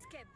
Skip.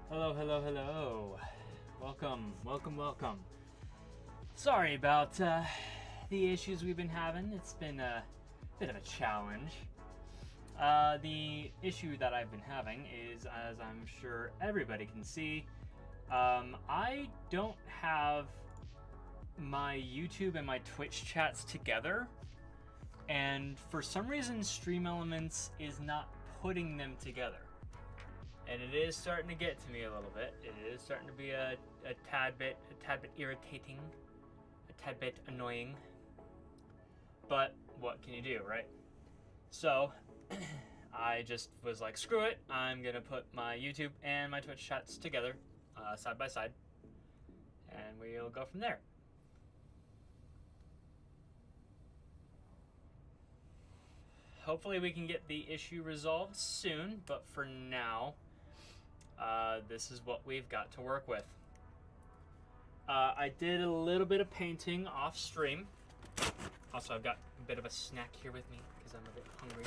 Hello, hello, hello. Welcome, welcome, welcome. Sorry about the issues we've been having. It's been a bit of a challenge. The issue that I've been having is, as I'm sure everybody can see, I don't have my YouTube and my Twitch chats together, and for some reason Stream Elements is not putting them together. and it is starting to get to me a little bit. It is starting to be a tad bit irritating, a tad bit annoying. But what can you do, right? So I just was like, screw it. I'm gonna put my YouTube and my Twitch chats together, side by side, and we'll go from there. Hopefully we can get the issue resolved soon, but for now, this is what we've got to work with. I did a little bit of painting off stream. Also, I've got a bit of a snack here with me because I'm a bit hungry.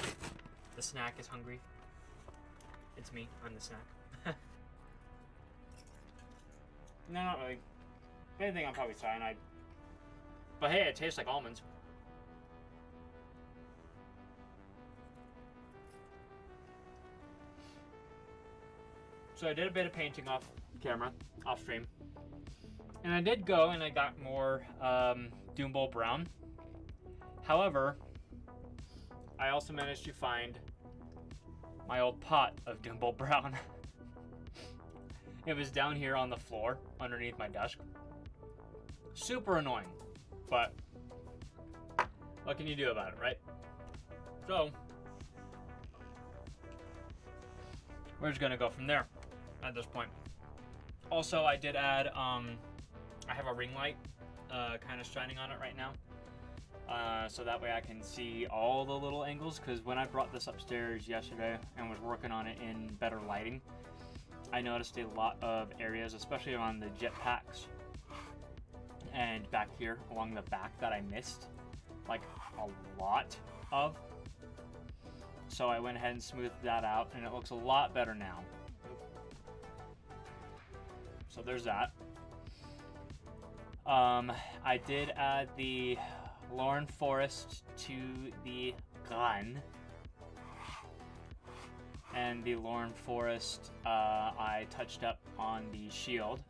The snack is hungry. It's me. I'm the snack. No, not really. If anything, I'm probably cyanide. But hey, it tastes like almonds. So I did a bit of painting off camera, off stream. And I did go and I got more Doom Bowl Brown. However, I also managed to find my old pot of Doom Bowl Brown. It was down here on the floor underneath my desk. Super annoying, but what can you do about it, right? So, we're just gonna go from there at this point. Also, I did add, I have a ring light kind of shining on it right now. So that way I can see all the little angles, because when I brought this upstairs yesterday and was working on it in better lighting, I noticed a lot of areas, especially on the jetpacks and back here along the back, that I missed like a lot of. So I went ahead and smoothed that out, and it looks a lot better now. So there's that. I did add the Lauren Forest to the gun, and the Lauren Forest I touched up on the shield,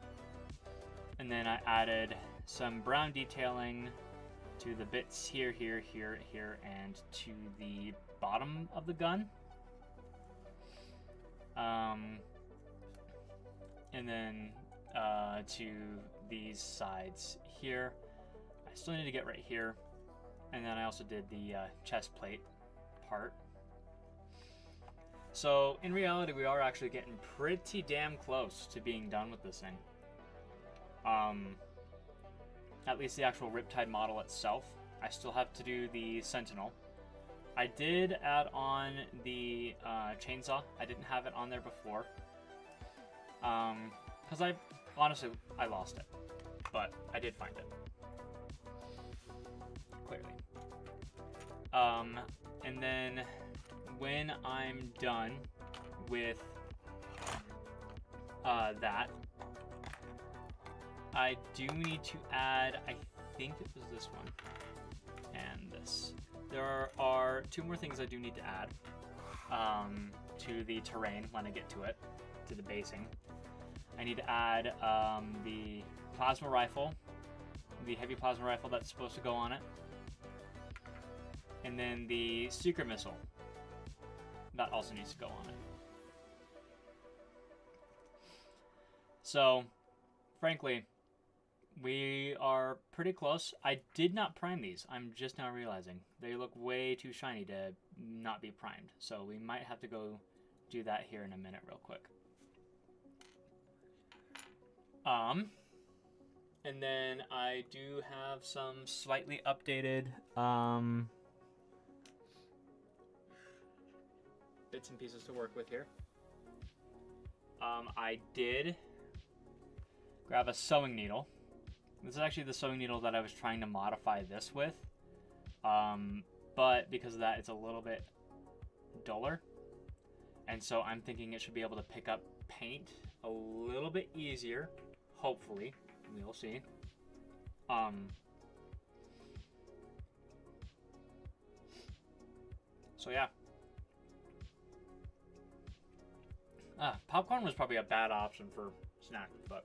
and then I added some brown detailing to the bits here, and to the bottom of the gun, and then to these sides here. I still need to get right here. And then I also did the chest plate part. So in reality, we are actually getting pretty damn close to being done with this thing. At least the actual Riptide model itself. I still have to do the Sentinel. I did add on the chainsaw. I didn't have it on there before. Because I lost it. But I did find it. Clearly. And then when I'm done with that, I do need to add, I think it was this one and this. There are two more things I do need to add to the terrain when I get to it, to the basing. I need to add the plasma rifle, the heavy plasma rifle that's supposed to go on it. And then the secret missile that also needs to go on it. So, frankly, we are pretty close. I did not prime these. I'm just now realizing they look way too shiny to not be primed. So we might have to go do that here in a minute real quick. And then I do have some slightly updated bits and pieces to work with here. I did grab a sewing needle. This is actually the sewing needle that I was trying to modify this with. But because of that, it's a little bit duller. And so I'm thinking it should be able to pick up paint a little bit easier. Hopefully. We'll see. So yeah. Popcorn was probably a bad option for snack, but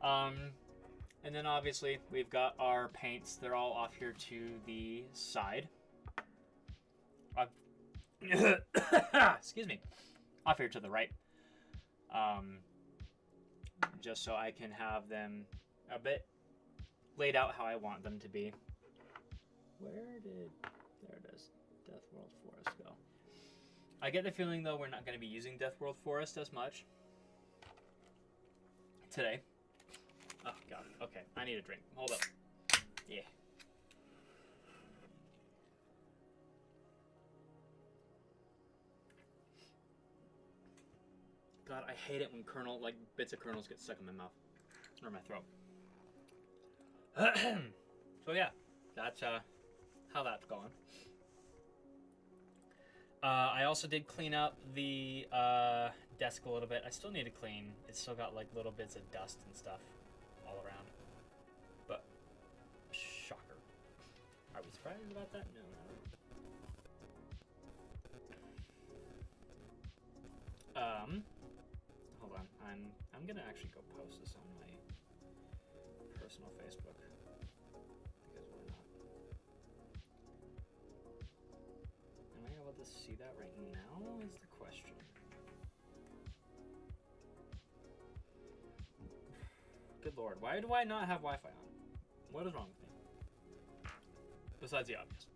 and then obviously we've got our paints. They're all off here to the side. Excuse me. off here to the right, just so I can have them a bit laid out how I want them to be. There it is, Death World Forest go. I get the feeling though we're not going to be using Death World Forest as much today. Oh god, okay, I need a drink. Hold up. Yeah. God, I hate it when bits of kernels get stuck in my mouth or my throat. So yeah, that's how that's going. I also did clean up the desk a little bit. I still need to clean. It's still got like little bits of dust and stuff all around. But shocker. Are we surprised about that? No. Hold on. I'm gonna actually go post this on my personal Facebook. Because why not? Am I able to see that right now is the question. Good lord, why do I not have Wi-Fi on? What is wrong with me? Besides the obvious.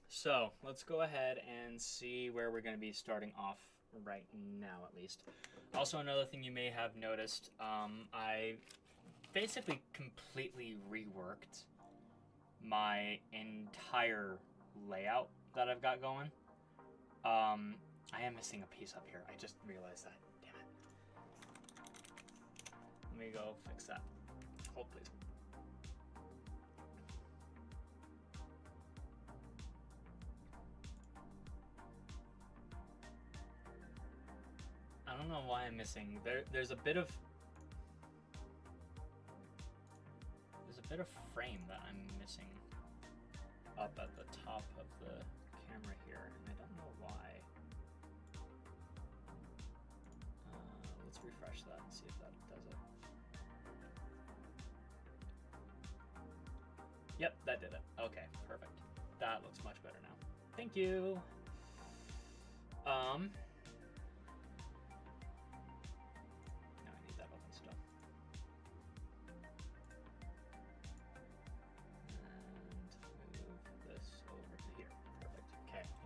So let's go ahead and see where we're going to be starting off right now, at least. Also, another thing you may have noticed, I basically completely reworked my entire layout that I've got going. I am missing a piece up here. I just realized that. Damn it. Let me go fix that. Hold, please. I don't know why I'm missing. There's a bit of frame that I'm missing up at the top of the camera here, and I don't know why. Let's refresh that and see if that does it. Yep, that did it. Okay, perfect. That looks much better now. Thank you.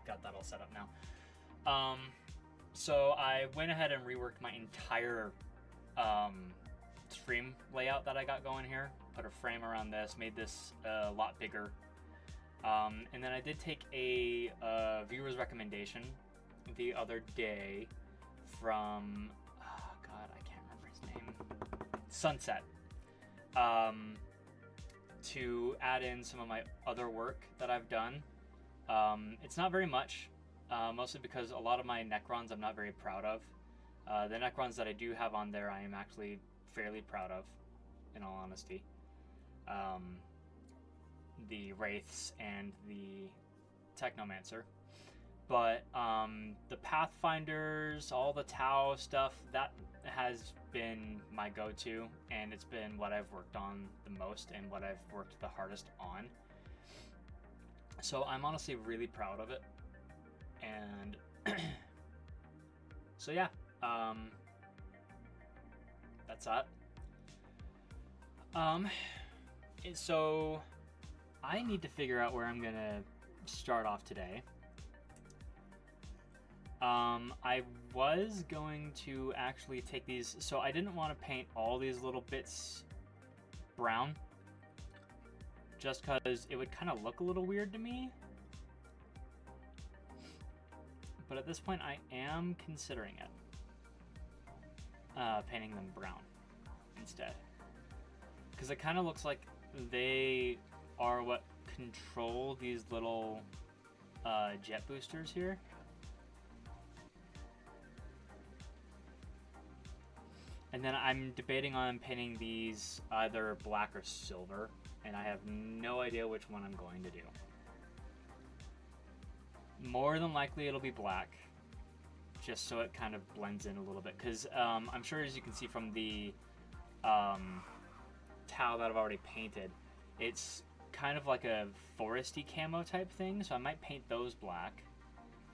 Got that all set up now. So I went ahead and reworked my entire stream layout that I got going here. Put a frame around this, made this a lot bigger. And then I did take a viewer's recommendation the other day from, oh god, I can't remember his name, Sunset, to add in some of my other work that I've done. It's not very much, mostly because a lot of my Necrons I'm not very proud of. The Necrons that I do have on there I am actually fairly proud of, in all honesty. The Wraiths and the Technomancer. But the Pathfinders, all the Tau stuff, that has been my go-to, and it's been what I've worked on the most and what I've worked the hardest on. So I'm honestly really proud of it, and so yeah, that's that. So I need to figure out where I'm gonna start off today. I was going to actually take these, so I didn't want to paint all these little bits brown, just because it would kind of look a little weird to me. But at this point, I am considering it. Painting them brown instead. Because it kind of looks like they are what control these little jet boosters here. And then I'm debating on painting these either black or silver, and I have no idea which one I'm going to do. More than likely it'll be black, just so it kind of blends in a little bit, because I'm sure, as you can see from the towel that I've already painted, it's kind of like a foresty camo type thing, so I might paint those black,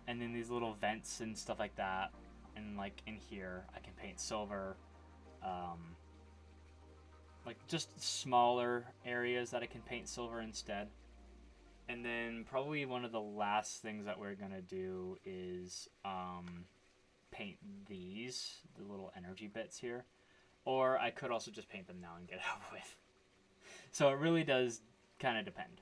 and then these little vents and stuff like that, and like in here I can paint silver, like just smaller areas that I can paint silver instead. And then probably one of the last things that we're gonna do is paint these, the little energy bits here, or I could also just paint them now and get it over with. So it really does kind of depend.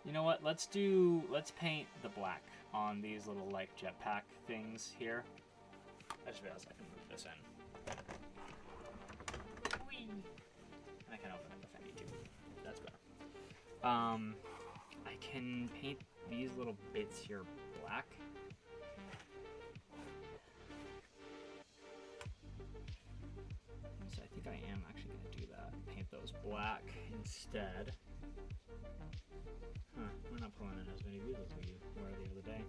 You know what? Let's paint the black on these little like jetpack things here. I just realized I can move this in. Whee! And I can open it if I need to. That's better. I can paint these little bits here black. So I think I am actually going to do that. Paint those black instead. Huh, we're not pulling in as many views as we were the other day.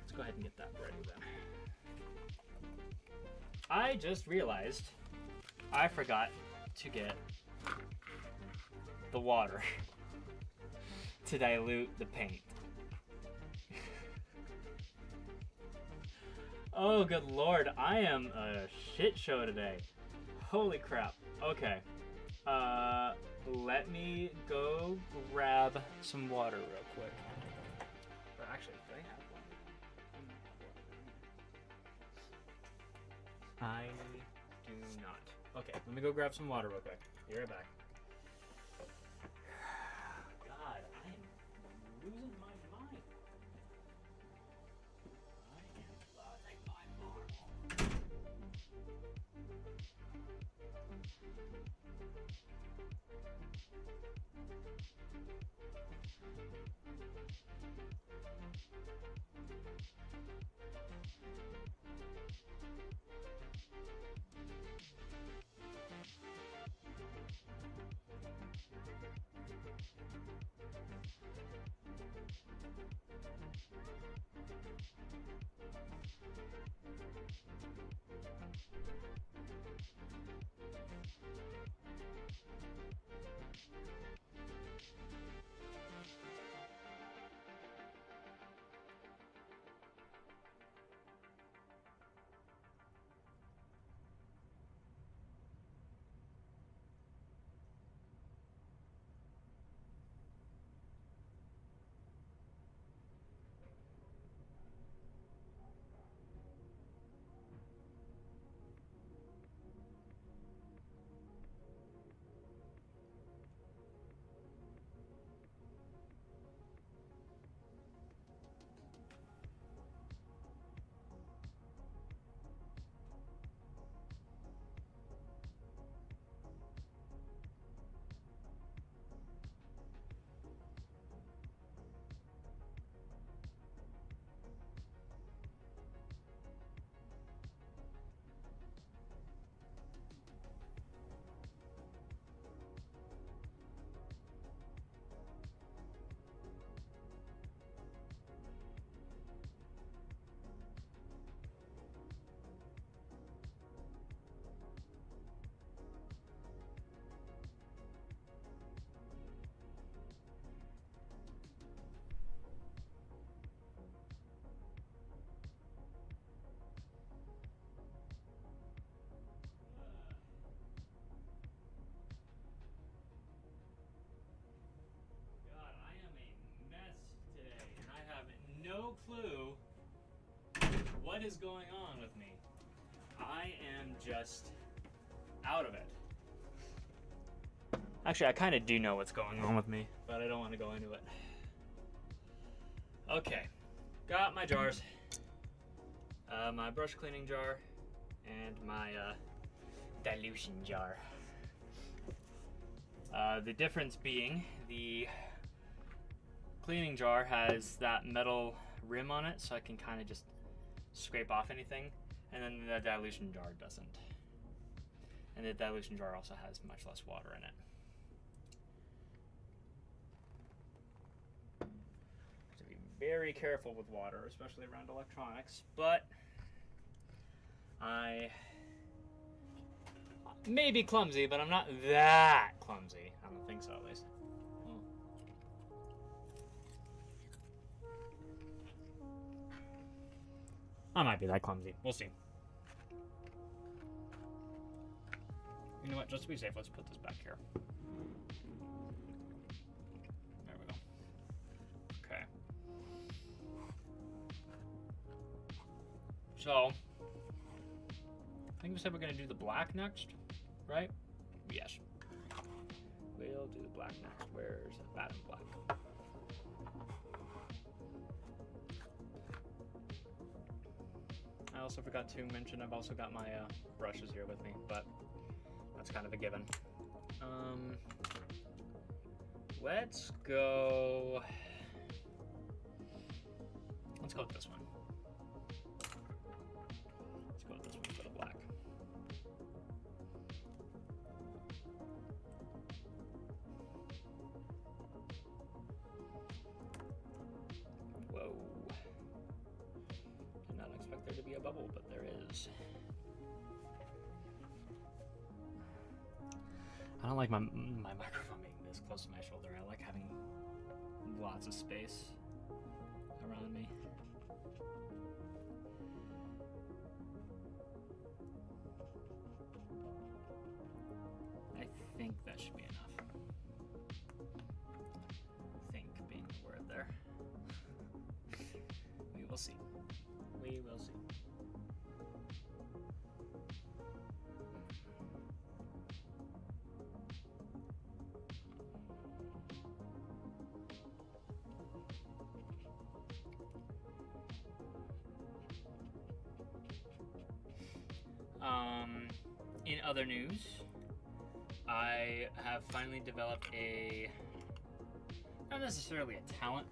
Let's go ahead and get that ready then. I just realized I forgot to get the water to dilute the paint. Oh, good lord, I am a shit show today. Holy crap. Okay. Let me go grab some water real quick. Or actually, do I have one? I do not. Okay, let me go grab some water real quick. Be right back. God, I am losing my mind. I am losing my marbles. No clue what is going on with me. I am just out of it. Actually, I kind of do know what's going on with me, but I don't want to go into it. Okay, got my jars. My brush cleaning jar and my dilution jar. The difference being the cleaning jar has that metal rim on it, so I can kind of just scrape off anything, and then the dilution jar doesn't. And the dilution jar also has much less water in it. Have to be very careful with water, especially around electronics, but I may be clumsy, but I'm not that clumsy. I don't think so, at least. I might be that clumsy. We'll see. You know what? Just to be safe, let's put this back here. There we go. Okay. So, I think we said we're going to do the black next, right? Yes. We'll do the black next. Where's that in black? I also forgot to mention I've also got my brushes here with me, but that's kind of a given. Let's go with this one. Let's go with this one for the black. Whoa. Did not expect there to be a bubble, but there is. I don't like my microphone being this close to my shoulder. I like having lots of space around me. I think that should be enough. Think being the word there. We will see. We will see. In other news, I have finally developed not necessarily a talent,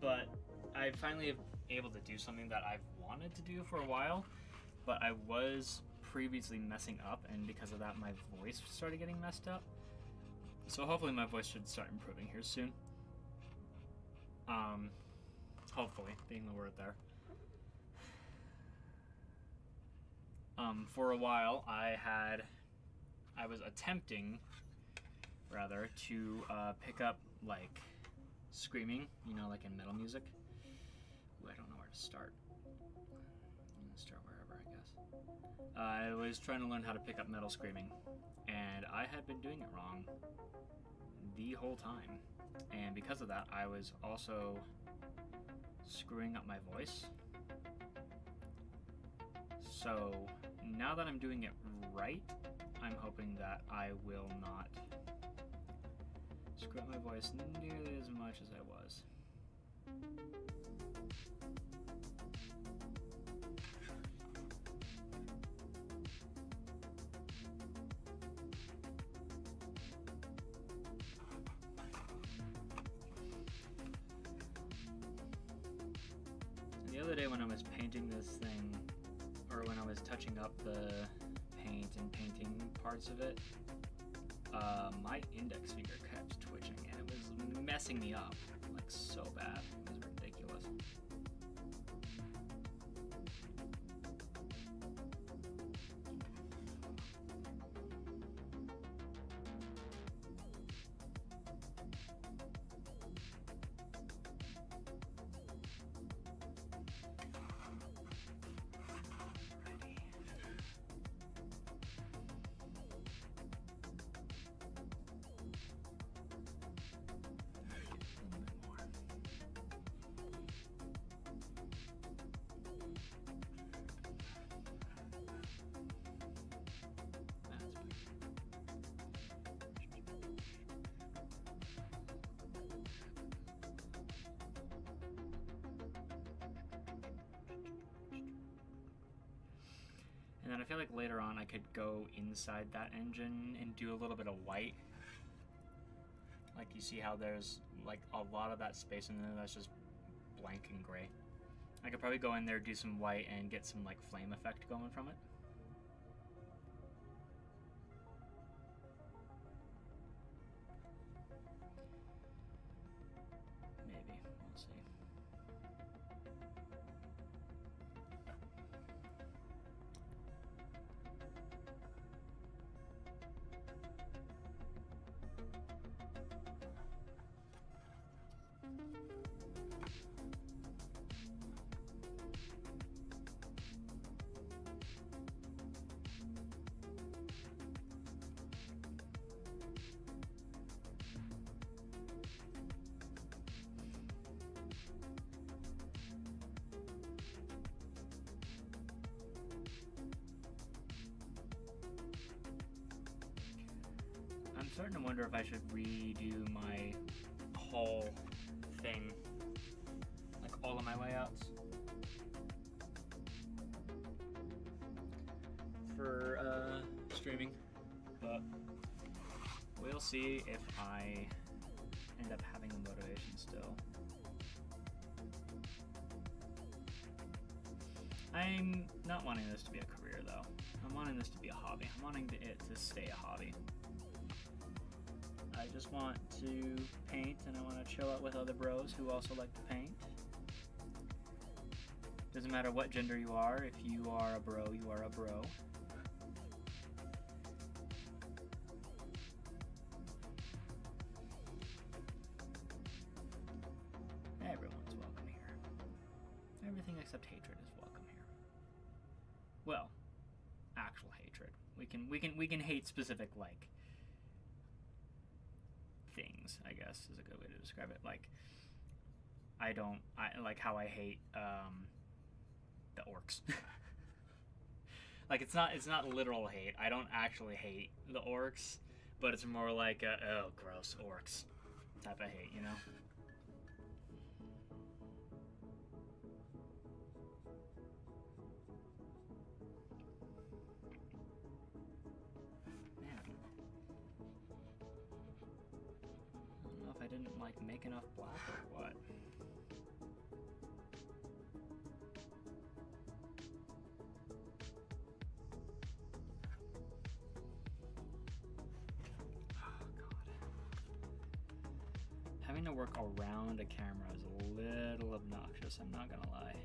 but I finally am able to do something that I've wanted to do for a while, but I was previously messing up, and because of that my voice started getting messed up. So hopefully my voice should start improving here soon. Hopefully, being the word there. For a while, I was attempting, rather, to pick up, like, screaming, you know, like in metal music. Ooh, I don't know where to start. I'm gonna start wherever, I guess. I was trying to learn how to pick up metal screaming, and I had been doing it wrong the whole time. And because of that, I was also screwing up my voice. So now that I'm doing it right, I'm hoping that I will not screw up my voice nearly as much as I was. And the other day when I was painting this thing, or when I was touching up the paint and painting parts of it, my index finger kept twitching and it was messing me up, like, so bad. It was ridiculous. I feel like later on I could go inside that engine and do a little bit of white. Like you see how there's like a lot of that space in there that's just blank and gray. I could probably go in there, do some white, and get some like flame effect going from it. Maybe, we'll see. I'm starting to wonder if I should redo my whole thing, like all of my layouts for streaming, but we'll see if I end up having the motivation still. I'm not wanting this to be a career though. I'm wanting this to be a hobby. I'm wanting it to stay a hobby. I just want to paint, and I want to chill out with other bros who also like to paint. Doesn't matter what gender you are, if you are a bro, you are a bro. Everyone's welcome here. Everything except hatred is welcome here. Well, actual hatred. We can hate specific like things, I guess is a good way to describe it. Like I like how I hate the orcs. Like it's not literal hate. I don't actually hate the orcs, but it's more like oh gross orcs type of hate, you know? I didn't like make enough black or what. Oh god. Having to work around a camera is a little obnoxious, I'm not gonna lie.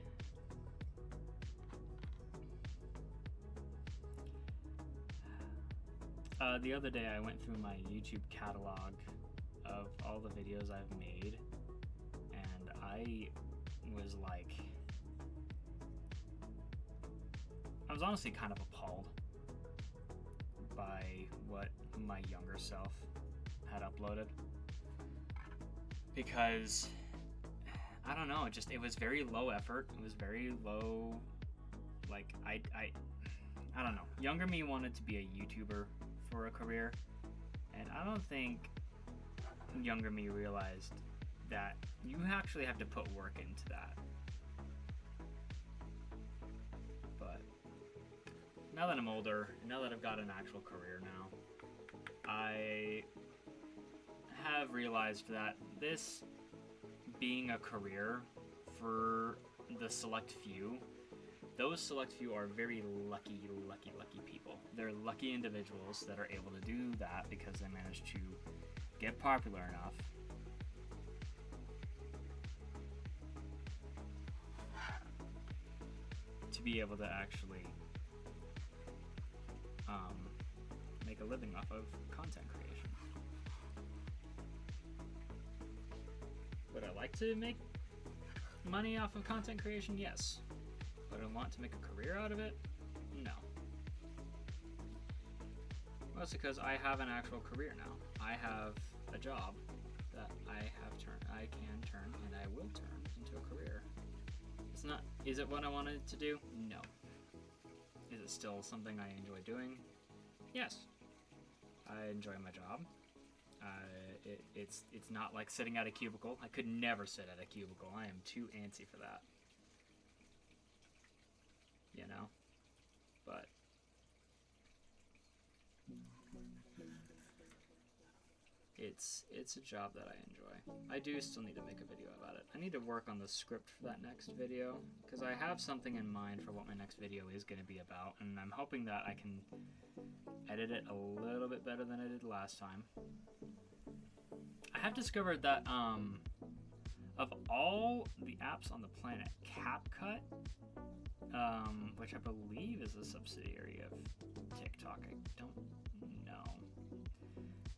The other day I went through my YouTube catalog of all the videos I've made, and I was like, I was honestly kind of appalled by what my younger self had uploaded, because I don't know, it was very low effort. It was very low, like I don't know. Younger me wanted to be a YouTuber for a career, and I don't think younger me realized that you actually have to put work into that. But now that I'm older, now that I've got an actual career now, I have realized that this being a career for the select few, those select few are very lucky people. They're lucky individuals that are able to do that because they managed to get popular enough to be able to actually make a living off of content creation. Would I like to make money off of content creation? Yes. Would I want to make a career out of it? No. Mostly because I have an actual career now. I have a job that I can turn, and I will turn into a career. It's not. Is it what I wanted to do? No. Is it still something I enjoy doing? Yes. I enjoy my job. It's not like sitting at a cubicle. I could never sit at a cubicle. I am too antsy for that. You know? But It's a job that I enjoy. I do still need to make a video about it. I need to work on the script for that next video, because I have something in mind for what my next video is going to be about, and I'm hoping that I can edit it a little bit better than I did last time. I have discovered that of all the apps on the planet, CapCut, which I believe is a subsidiary of TikTok, I don't know,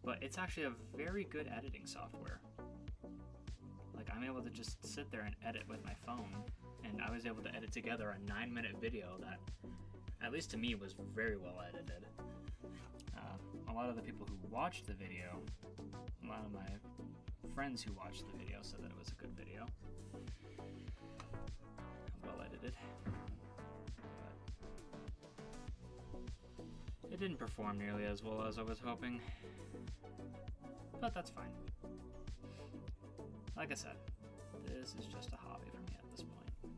but it's actually a very good editing software. Like, I'm able to just sit there and edit with my phone, and I was able to edit together a 9-minute video that, at least to me, was very well edited. A lot of the people who watched the video, a lot of my friends who watched the video said that it was a good video. Well edited. But it didn't perform nearly as well as I was hoping. But that's fine. Like I said, this is just a hobby for me at this point.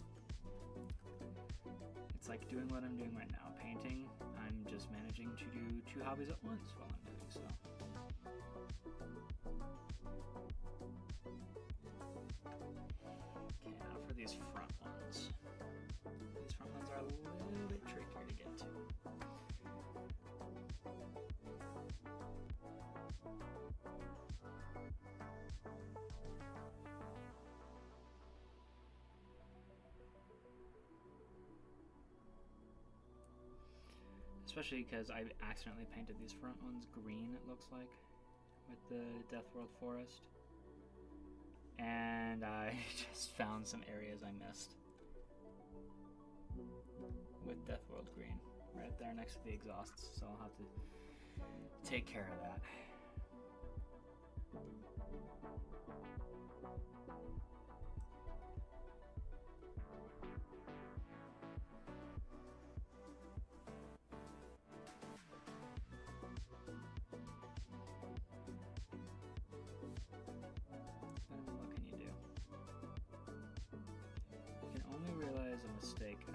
It's like doing what I'm doing right now. Painting, I'm just managing to do 2 hobbies at once while I'm doing so. Okay, now for these front ones. These front ones are a little bit trickier to get to. Especially because I accidentally painted these front ones green, it looks like, with the Death World Forest. And I just found some areas I missed with Death World Green, right there next to the exhausts, so I'll have to take care of that.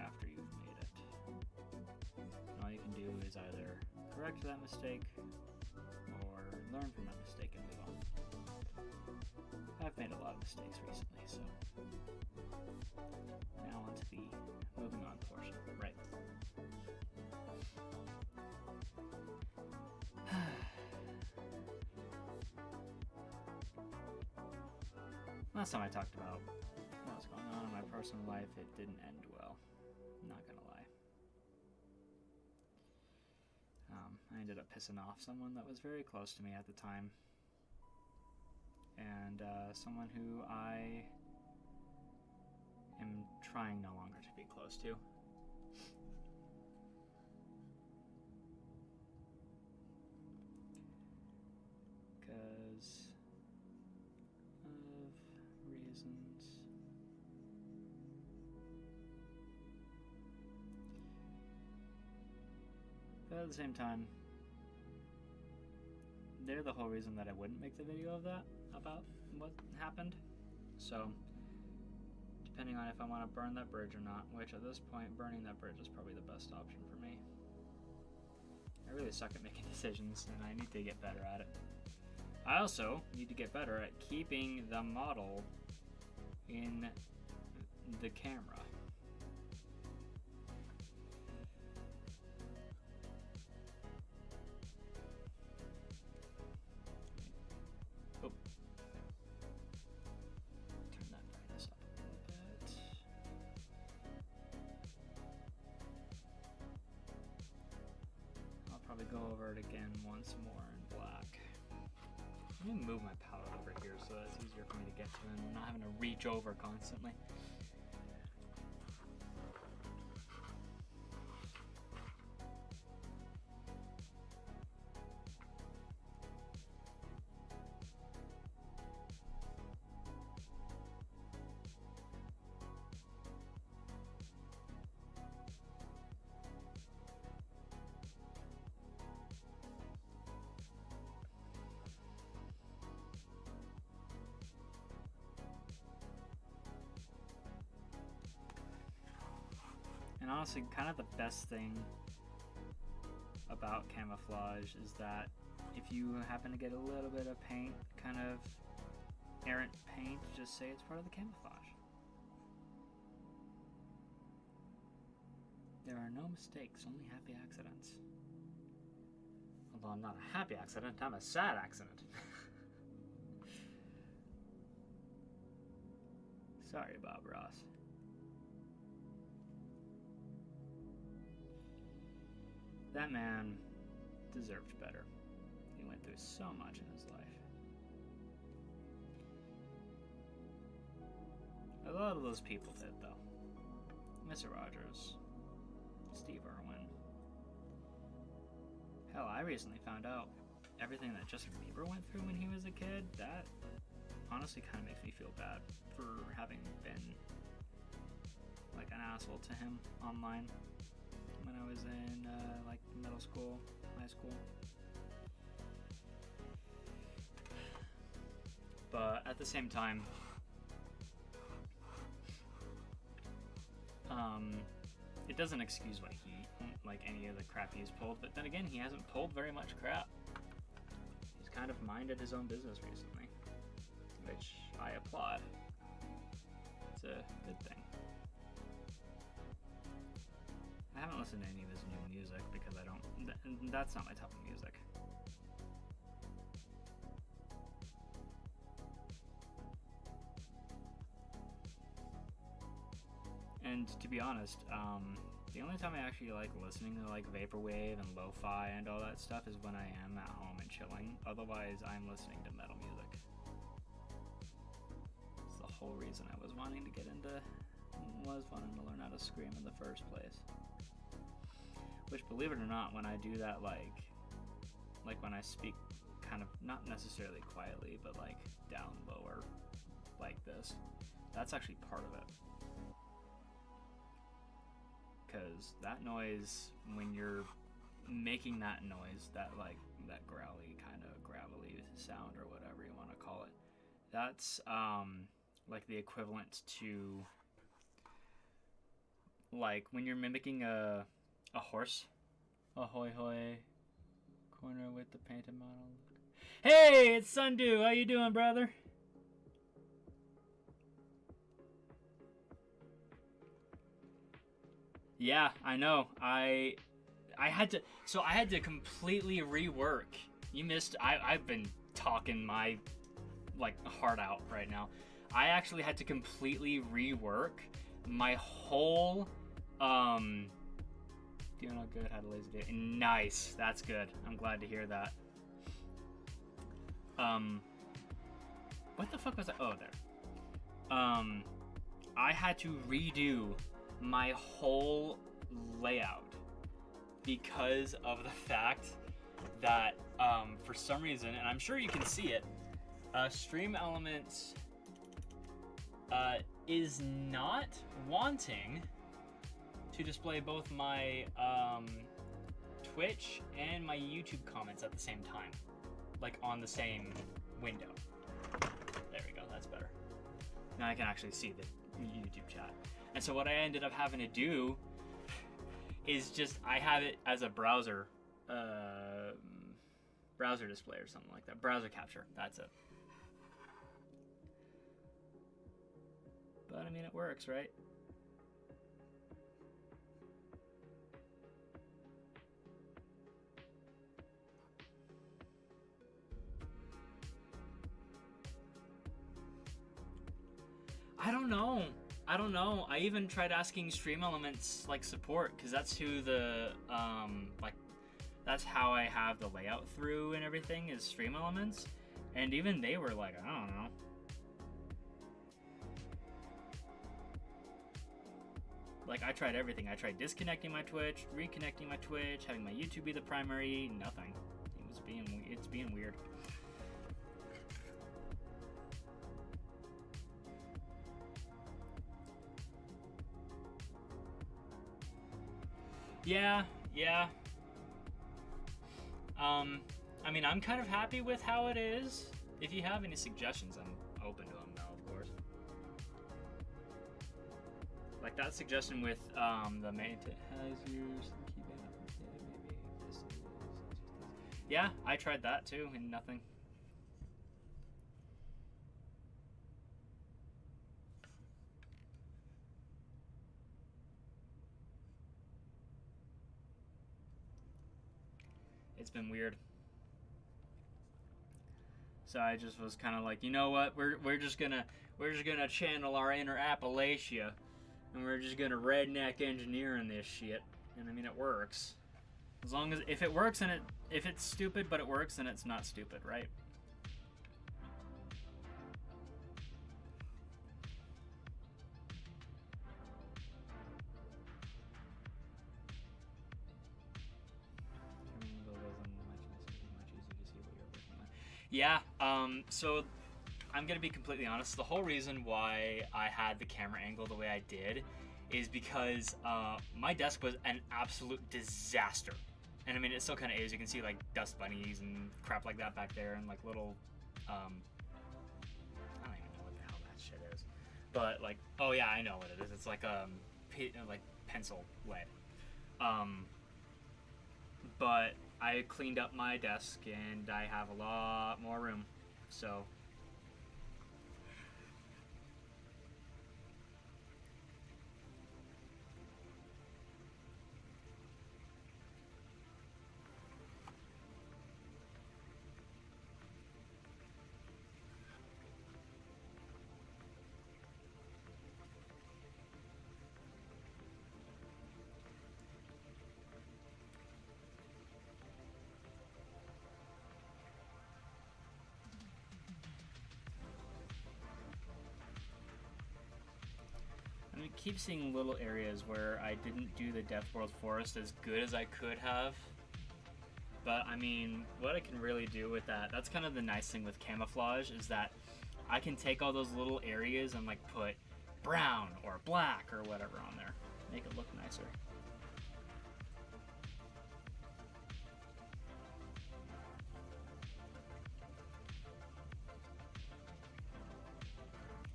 After you've made it. And all you can do is either correct that mistake or learn from that mistake and move on. I've made a lot of mistakes recently, so now on to the moving on portion. Right. Last time I talked about what was going on in my personal life, it didn't end well. I'm not gonna lie. I ended up pissing off someone that was very close to me at the time, and someone who I am trying no longer to be close to. Because of reasons. But at the same time, they're the whole reason that I wouldn't make the video of that, about what happened. So, depending on if I want to burn that bridge or not, which at this point, burning that bridge is probably the best option for me. I really suck at making decisions, and I need to get better at it. I also need to get better at keeping the model in the camera. Oh. Turn that brightness up a little bit. I'll probably go over it again once more in black. Let me move my palette over here so that's easier for me to get to and not having to reach over constantly. And honestly, kind of the best thing about camouflage is that if you happen to get a little bit of paint, kind of errant paint, just say it's part of the camouflage. There are no mistakes, only happy accidents. Although I'm not a happy accident, I'm a sad accident. Sorry, Bob Ross. That man deserved better. He went through so much in his life. A lot of those people did, though. Mr. Rogers, Steve Irwin. Hell, I recently found out everything that Justin Bieber went through when he was a kid. That honestly kind of makes me feel bad for having been like an asshole to him online when I was in like middle school, high school. But at the same time, it doesn't excuse what like any of the crap he's pulled, but then again, he hasn't pulled very much crap. He's kind of minded his own business recently, which I applaud. It's a good thing. I haven't listened to any of his new music because I don't, that's not my type of music. And to be honest, the only time I actually like listening to like vaporwave and lo-fi and all that stuff is when I am at home and chilling. Otherwise, I'm listening to metal music. It's the whole reason I was wanting to wanting to learn how to scream in the first place. Which, believe it or not, when I do that, like when I speak kind of, not necessarily quietly, but like down lower, like this, that's actually part of it. Because that noise, when you're making that noise, that growly kind of gravelly sound or whatever you want to call it, that's like the equivalent to like when you're mimicking a horse. Ahoy hoy, corner with the painted model. Hey, it's Sundew. How you doing, brother? Yeah, I know. I had to completely rework. You missed. I've been talking my heart out right now. I actually had to completely rework my whole doing all good, had a lazy day. Nice, that's good. I'm glad to hear that. What the fuck was that? Oh, there. I had to redo my whole layout because of the fact that for some reason, and I'm sure you can see it, Stream Elements is not wanting to display both my Twitch and my YouTube comments at the same time, like on the same window. There we go, that's better. Now I can actually see the YouTube chat. And so what I ended up having to do is just, I have it as a browser display or something like that. Browser capture, that's it. But I mean, it works, right? I don't know. I even tried asking Stream Elements support, because that's who the that's how I have the layout through and everything is Stream Elements, and even they were like, I don't know. I tried everything. I tried disconnecting my Twitch, reconnecting my Twitch, having my YouTube be the primary. Nothing. It's being weird. Yeah. I mean, I'm kind of happy with how it is. If you have any suggestions, I'm open to them now, of course. Like that suggestion with the main has yours. Yeah, I tried that too, and nothing. It's been weird. So I just was kind of like, you know what? We're just gonna channel our inner Appalachia, and we're just gonna redneck engineering this shit. And I mean, it works. As long as if it works and if it's stupid but it works, then it's not stupid, right? Yeah, so I'm gonna be completely honest. The whole reason why I had the camera angle the way I did is because my desk was an absolute disaster. And I mean, it still kind of is. You can see like dust bunnies and crap like that back there, and like little, I don't even know what the hell that shit is. But like, oh yeah, I know what it is. It's like like pencil lead. But I cleaned up my desk and I have a lot more room, so. I keep seeing little areas where I didn't do the Death World Forest as good as I could have. But I mean, what I can really do with that's kind of the nice thing with camouflage, is that I can take all those little areas and like put brown or black or whatever on there. Make it look nicer.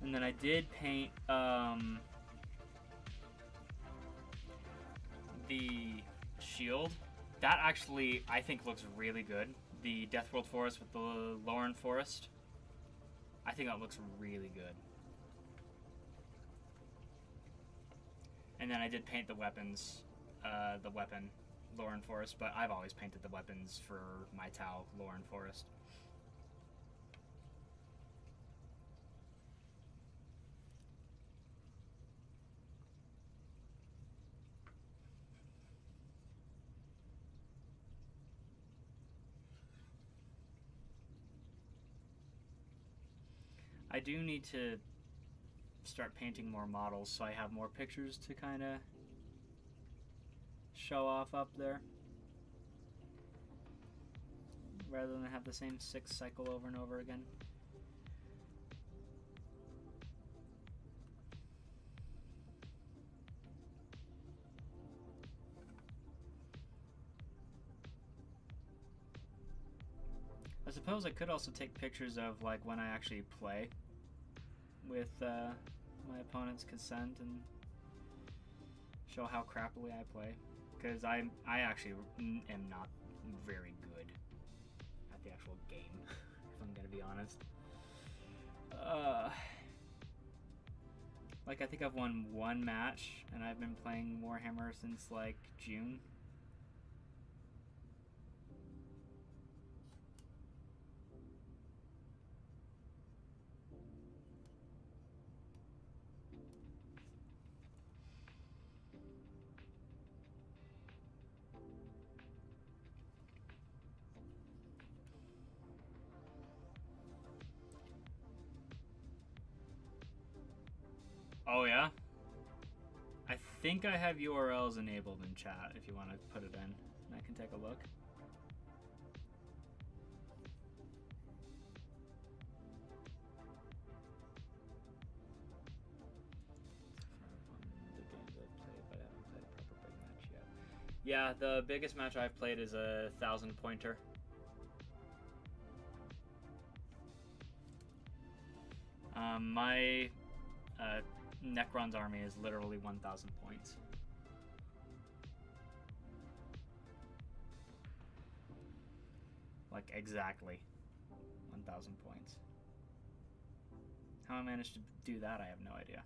And then I did paint the shield. That actually, I think, looks really good. The Death World Forest with the Lauren Forest. I think that looks really good. And then I did paint the weapons, the weapon, Lauren Forest, but I've always painted the weapons for my Tau, Lauren Forest. I do need to start painting more models so I have more pictures to kind of show off up there, rather than have the same 6 cycle over and over again. I suppose I could also take pictures of like when I actually play with my opponent's consent and show how crappily I play, because I actually am not very good at the actual game, if I'm gonna be honest. Like I think I've won 1 match, and I've been playing Warhammer since like June. Oh yeah? I think I have URLs enabled in chat if you want to put it in, and I can take a look. Yeah, the biggest match I've played is a 1,000 pointer. My Necron's army is literally 1,000 points. Like, exactly 1,000 points. How I managed to do that, I have no idea.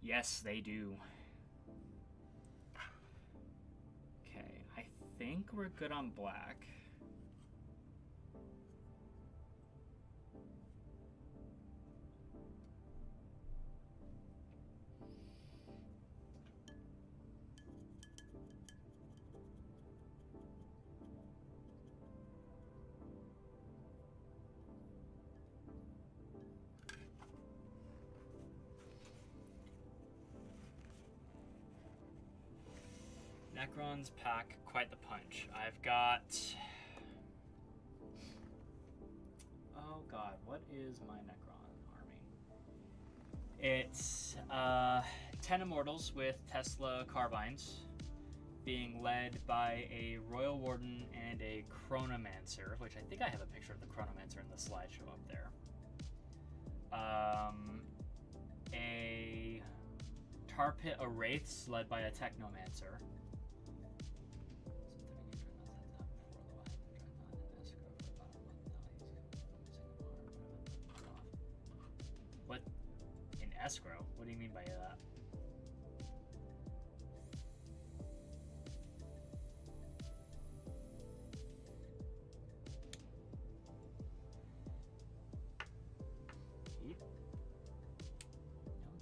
Yes, they do. Okay, I think we're good on black. Necrons pack quite the punch. I've got... Oh god, what is my Necron army? It's 10 Immortals with Tesla Carbines, being led by a Royal Warden and a Chronomancer, which I think I have a picture of the Chronomancer in the slideshow up there. A Tar Pit of Wraiths led by a Technomancer. What? In escrow? What do you mean by that?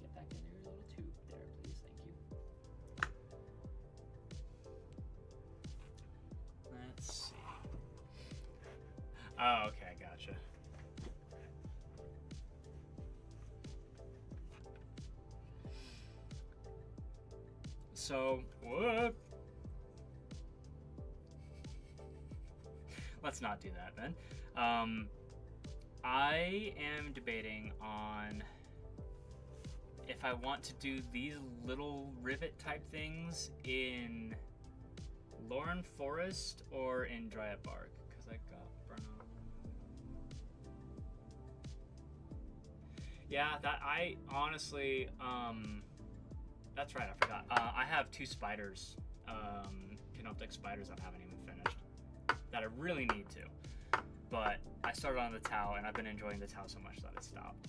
Get back in your little tube there, please. Thank you. Let's see. Oh, okay, gotcha. So, what? Let's not do that then. I am debating on if I want to do these little rivet type things in Lauren Forest or in Dryad Bark, because I got Bruno. Yeah, that I honestly, that's right, I forgot. I have 2 spiders, Canoptic spiders I haven't even finished, that I really need to. But I started on the Tau, and I've been enjoying the Tau so much that it stopped.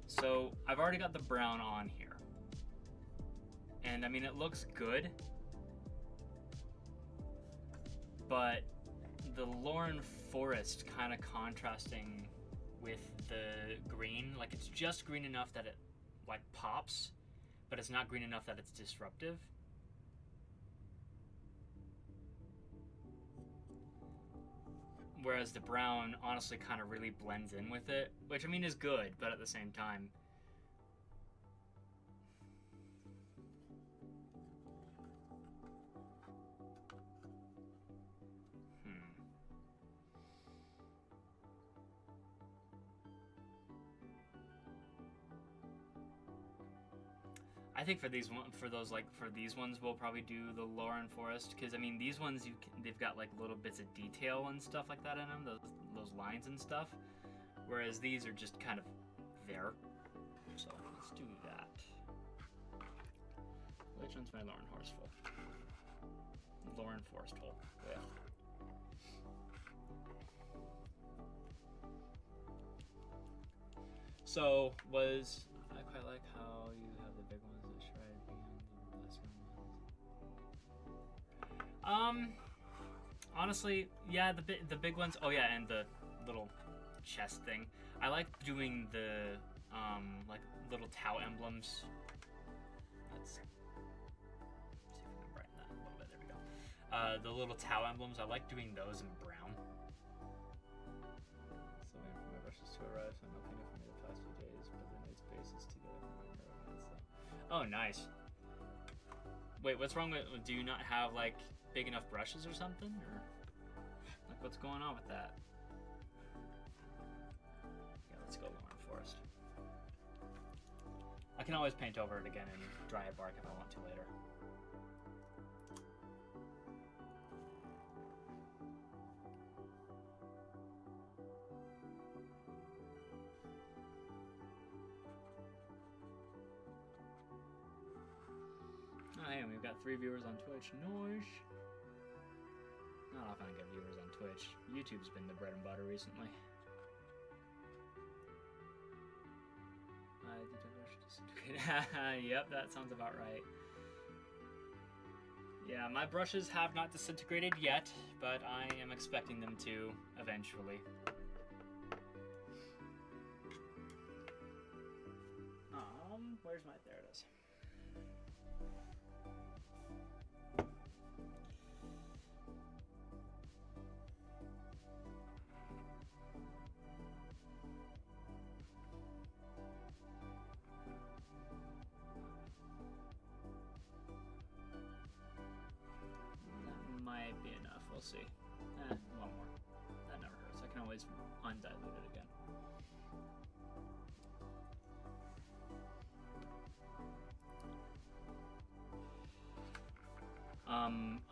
So I've already got the brown on here. And I mean, it looks good. But the Lauren Forest kind of contrasting with the green, like it's just green enough that it like pops, but it's not green enough that it's disruptive. Whereas the brown honestly kind of really blends in with it, which I mean is good, but at the same time, I think for these ones, we'll probably do the Lauren Forest, because I mean these ones they've got like little bits of detail and stuff like that in them, those lines and stuff, whereas these are just kind of there. So let's do that. Which one's my Lauren Horseful? Lauren Forestful. Yeah. So I quite like how you have the big ones that shred beyond the lesser ones. Honestly, yeah, the big ones. Oh yeah, and the little chest thing. I like doing the like little Tau emblems. Let's see if we can brighten that a little bit. There we go. The little Tau emblems. I like doing those in brown. So waiting for my brushes to arrive. So no painting for me the past few days, but they made spaces together for my nerve. Oh, nice. Wait, what's wrong with? Do you not have like big enough brushes or something, or like what's going on with that? Yeah, let's go Lauren Forest. I can always paint over it again in Dryad Bark if I want to later. 3 viewers on Twitch. Nice. Not often I get viewers on Twitch. YouTube's been the bread and butter recently. Yep, that sounds about right. Yeah, my brushes have not disintegrated yet, but I am expecting them to eventually. Where's my... There it is. That might be enough. We'll see. One more. That never hurts. I can always undilute it again.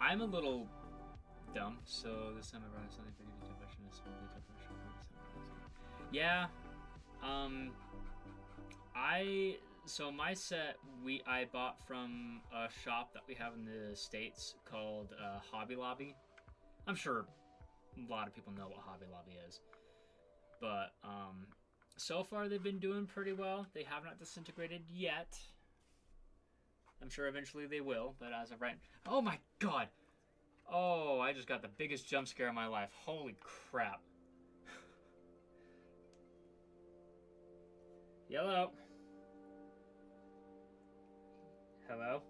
I'm a little dumb, so this time I brought something for you to Yeah. So my set I bought from a shop that we have in the States called Hobby Lobby. I'm sure a lot of people know what Hobby Lobby is. But so far they've been doing pretty well. They have not disintegrated yet. I'm sure eventually they will, but as of right... Oh my god! Oh, I just got the biggest jump scare of my life. Holy crap. Yellow. Hello?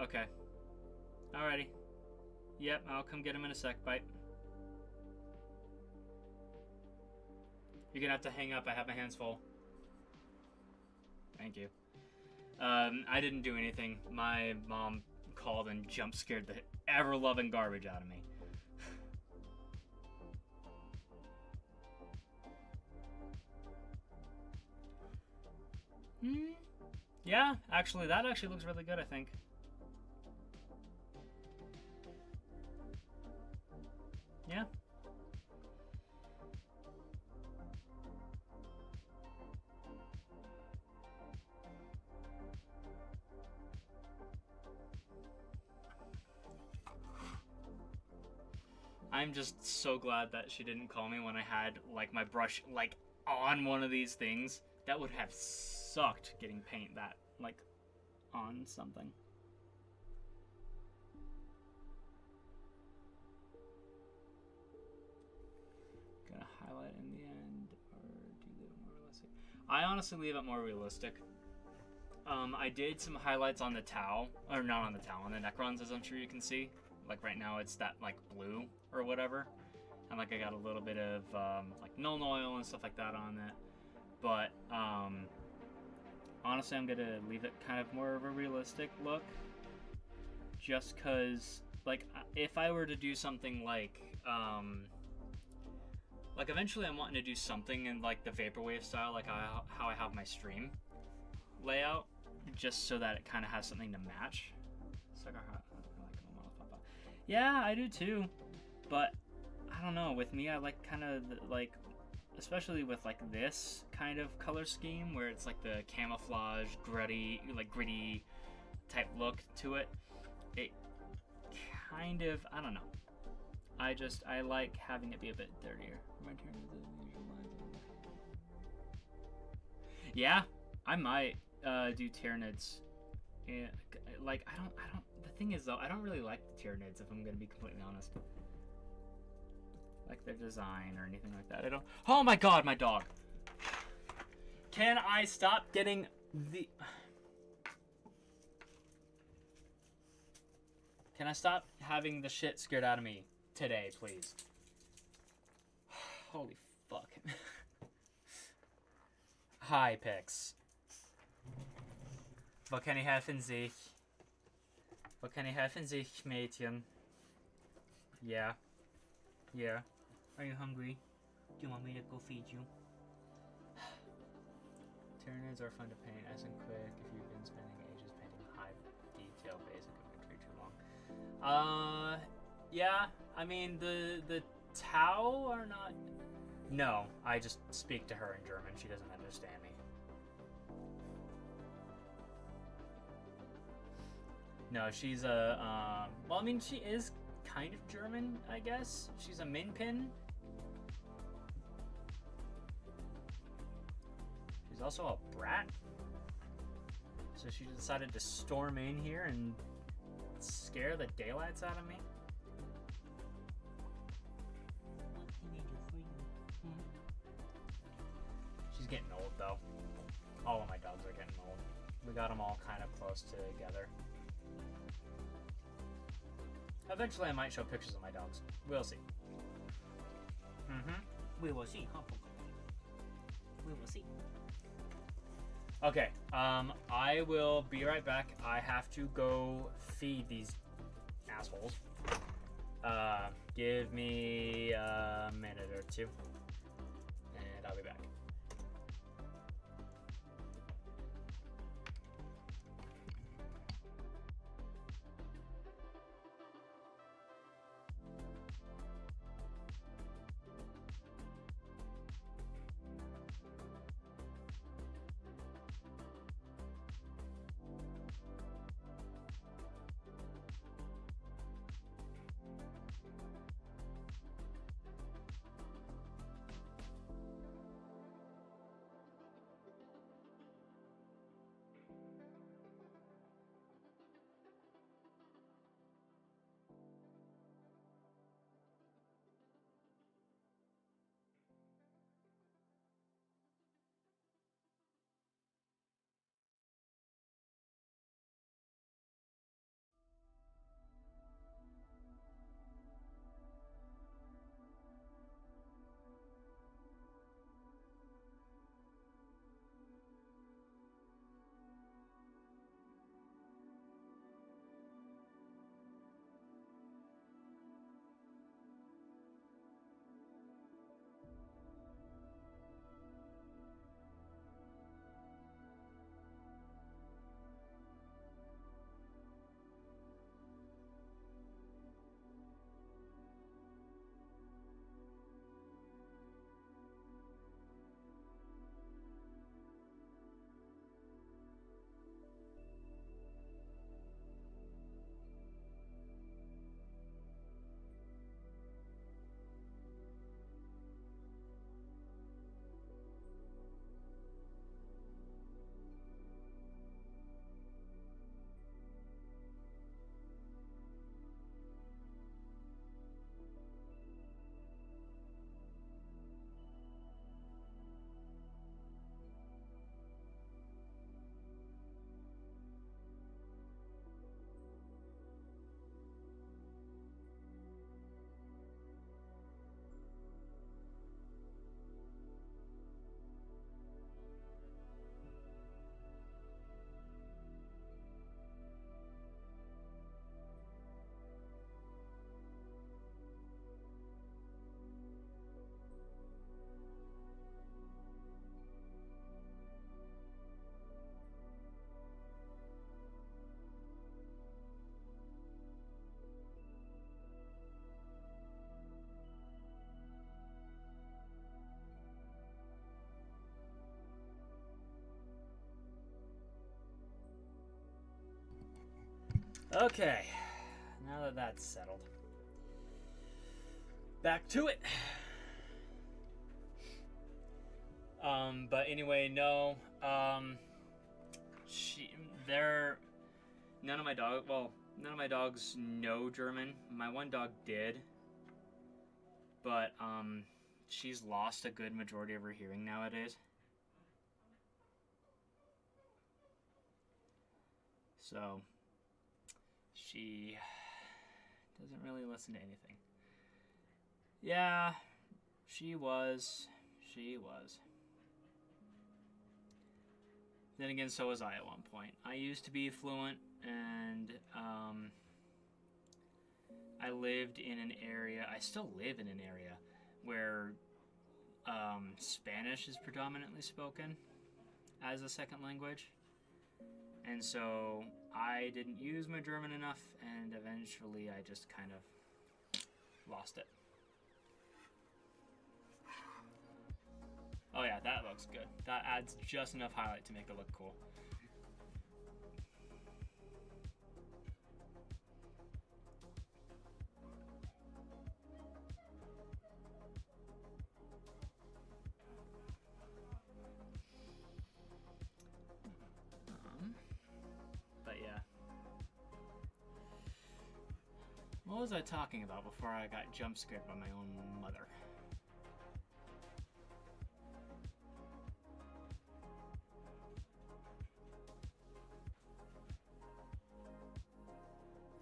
Okay. Alrighty. Yep, I'll come get him in a sec. Bye. You're gonna have to hang up. I have my hands full. Thank you. I didn't do anything. My mom called and jump scared the ever-loving garbage out of me. Yeah, actually, that actually looks really good, I think. Yeah. I'm just so glad that she didn't call me when I had like my brush like on one of these things. That would have sucked getting paint that like on something. Gonna highlight in the end or do the more realistic? I honestly leave it more realistic. I did some highlights on the towel, or not on the towel, on the Necrons, as I'm sure you can see. Like right now it's that like blue or whatever. And like I got a little bit of like Nuln Oil and stuff like that on it. But honestly I'm gonna leave it kind of more of a realistic look. Just cause like if I were to do something like eventually I'm wanting to do something in like the Vaporwave style, like how I have my stream layout, just so that it kind of has something to match. Yeah, I do too, but I don't know, with me I like kind of like, especially with like this kind of color scheme where it's like the camouflage, gritty type look to it. It kind of, I don't know. I like having it be a bit dirtier. Yeah, I might do Tyranids. Yeah, like I don't. The thing is though, I don't really like the Tyranids if I'm gonna be completely honest. Like their design or anything like that. I don't. Oh my god, my dog! Can I stop getting the? Can I stop having the shit scared out of me today, please? Holy fuck. Hi, Pix. Was kann ich helfen sich? Was kann ich helfen sich, Mädchen? Yeah. Yeah. Are you hungry? Do you want me to go feed you? Tyranids are fun to paint, nice and quick if you've been spending ages painting high detail basic infantry too long. Yeah, I mean, the Tau are not... No, I just speak to her in German. She doesn't understand me. No, she's a, well, I mean, she is kind of German, I guess. She's a Minpin. She's also a brat. So she decided to storm in here and scare the daylights out of me. What can I do for you? She's getting old, though. All of my dogs are getting old. We got them all kind of close together. Eventually, I might show pictures of my dogs. We'll see. We will see, huh? We will see. Okay, I will be right back. I have to go feed these assholes. Give me a minute or two, and I'll be back. Okay, now that that's settled, back to it. But anyway, no, none of my dogs know German. My one dog did, but, she's lost a good majority of her hearing nowadays. So, she doesn't really listen to anything. Yeah, she was. Then again, so was I at one point. I used to be fluent, and I lived in an area, I still live in an area, where Spanish is predominantly spoken as a second language. And so I didn't use my German enough, and eventually I just kind of Lost it. Oh yeah, that looks good. That adds just enough highlight to make it look cool. But yeah. What was I talking about before I got jump scared by my own mother?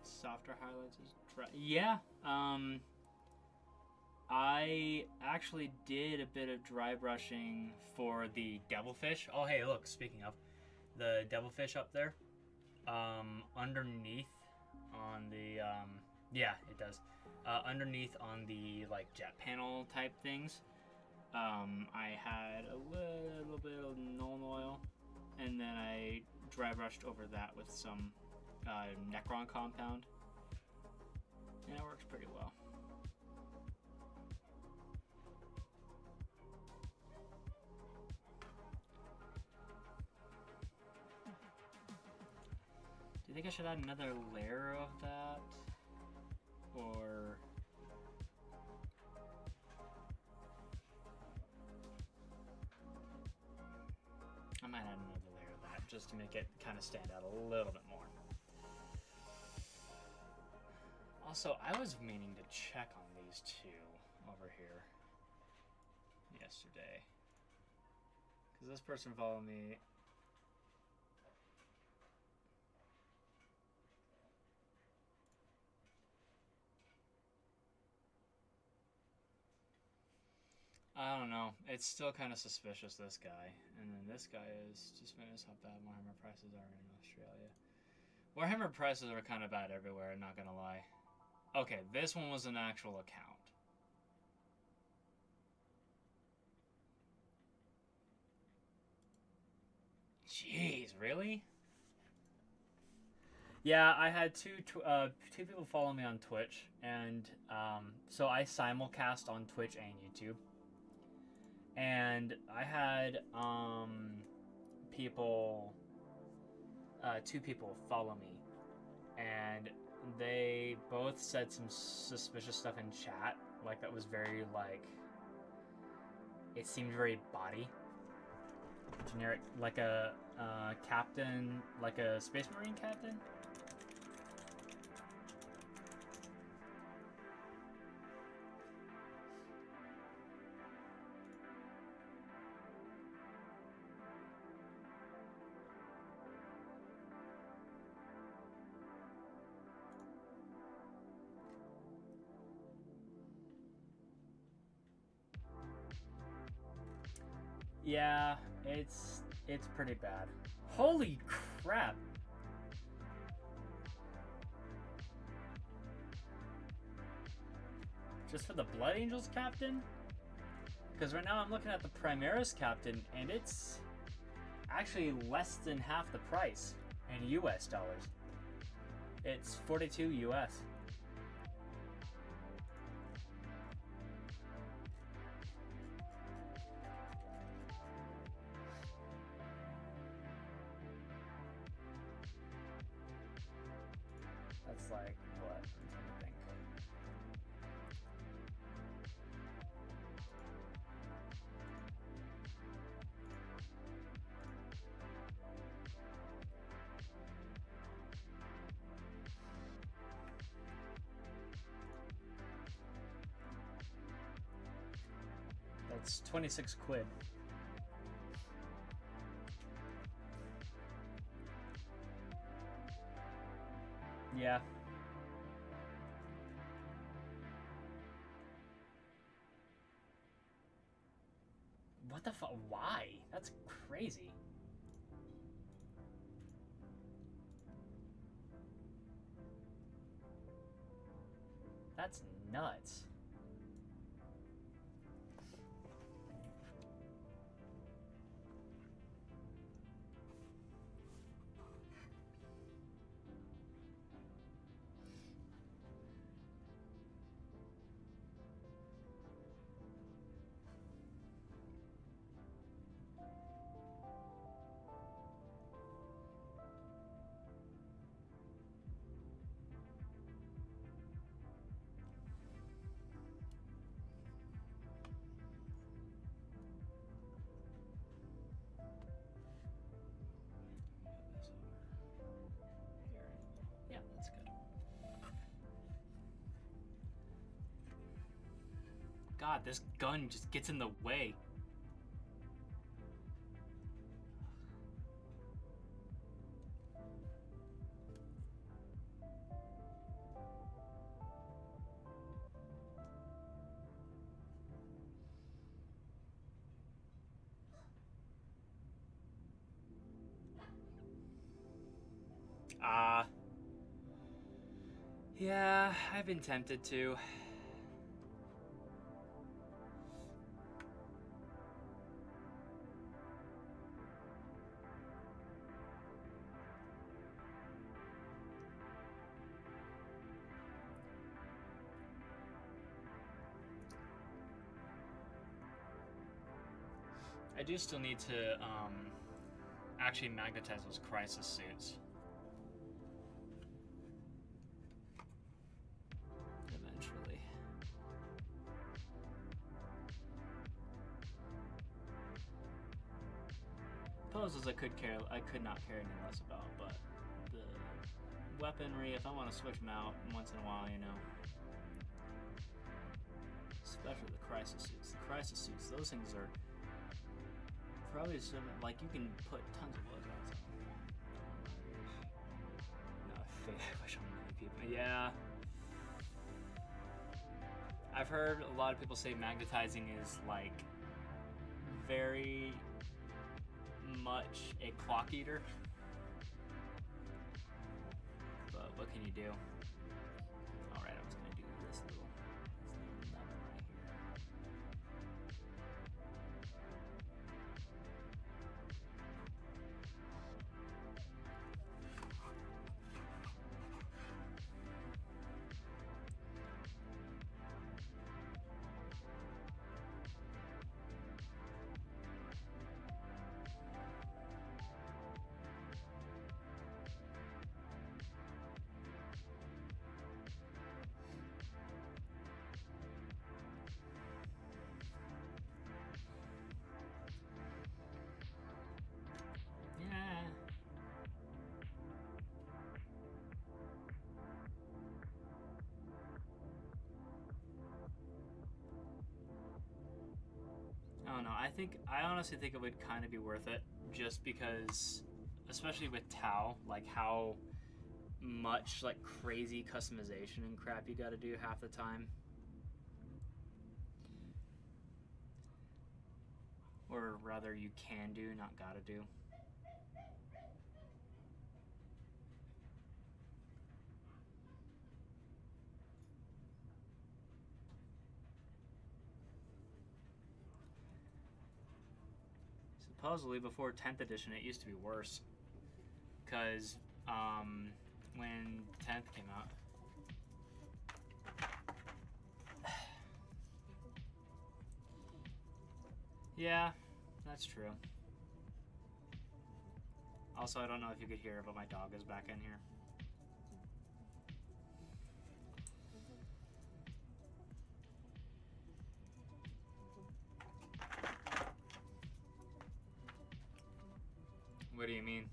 Softer highlights is dry. Yeah. I actually did a bit of dry brushing for the devilfish. Oh hey, look, speaking of the devilfish up there, underneath on the yeah, it does. Underneath on the like jet panel type things, I had a little bit of Nuln oil, and then I dry brushed over that with some Necron compound, and it works pretty well. Do you think I should add another layer of that? Or... I might add another layer of that just to make it kind of stand out a little bit more. Also, I was meaning to check on these two over here yesterday. Because this person followed me. I don't know. It's still kind of suspicious, this guy. And then this guy is just notice how bad Warhammer prices are in Australia. Warhammer prices are kind of bad everywhere, not gonna lie. Okay, this one was an actual account. Jeez, really? Yeah, I had two people follow me on Twitch, and so I simulcast on Twitch and YouTube. And I had two people follow me, and they both said some suspicious stuff in chat, like that was very like, it seemed very body generic, like a captain, like a Space Marine captain. Yeah, it's pretty bad. Holy crap! Just for the Blood Angels captain? Because right now I'm looking at the Primaris captain, and it's actually less than half the price in US dollars. It's 42 US. That's like, what? I'm trying to think. That's 26 quid. Yeah. What the fuck? Why? That's crazy. That's nuts. God, this gun just gets in the way. Yeah, I've been tempted to. I do still need to actually magnetize those crisis suits. Eventually. Poses I could not care any less about, but the weaponry, if I want to switch them out once in a while, you know. Especially the crisis suits. The crisis suits, those things are probably some, like, you can put tons of logos on them. No, I wish on many people. Yeah. I've heard a lot of people say magnetizing is like very much a clock eater. But what can you do? Alright, I was gonna do this little nub right here. I don't know. I honestly think it would kind of be worth it, just because, especially with Tau, like how much like crazy customization and crap you got to do half the time, or rather you can do, not gotta do. Supposedly before 10th edition it used to be worse, because when 10th came out, yeah, that's true. Also, I don't know if you could hear it, but my dog is back in here. What do you mean?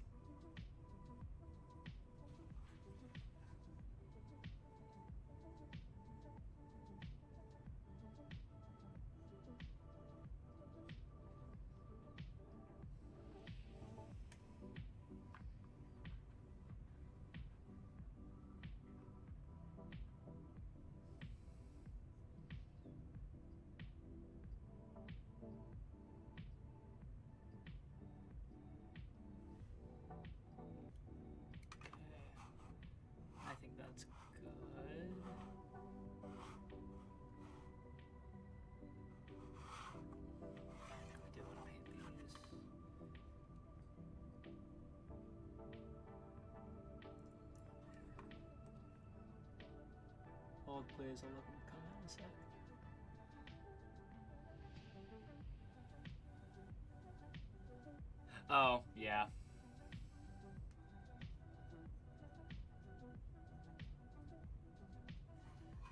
I think that's good. I do want to paint these. Hold please, I'll let them come out in a sec. Oh, yeah.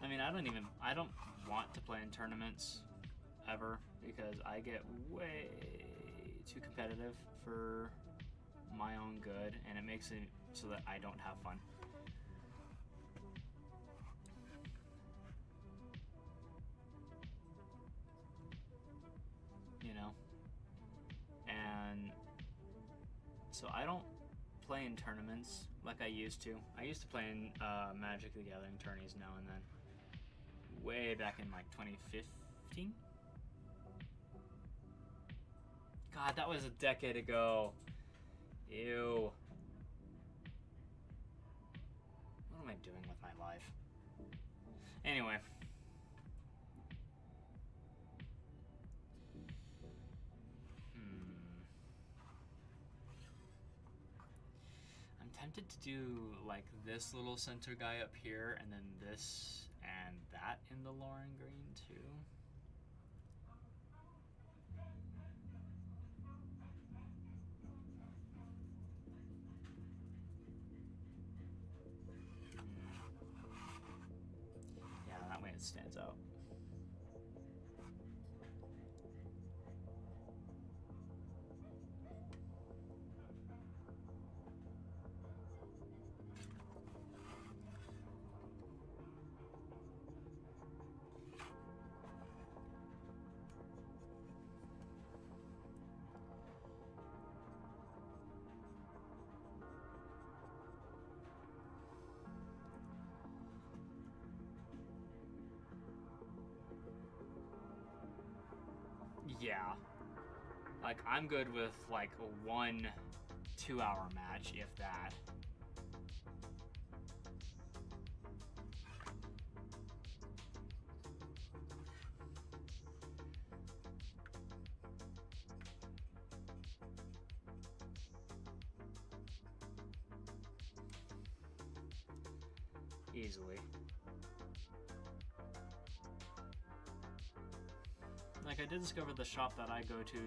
I mean, I don't want to play in tournaments ever, because I get way too competitive for my own good, and it makes it so that I don't have fun. so I don't play in tournaments like I used to. I used to play in Magic the Gathering tourneys now and then. Way back in like 2015? God, that was a decade ago. Ew. What am I doing with my life? Anyway. I'm tempted to do like this little center guy up here and then this and that in the Lauren green too. Yeah, that way it stands out. Yeah. Like, I'm good with, like, a 1-2 hour match, if that. Easily. Like, I did discover the shop that I go to,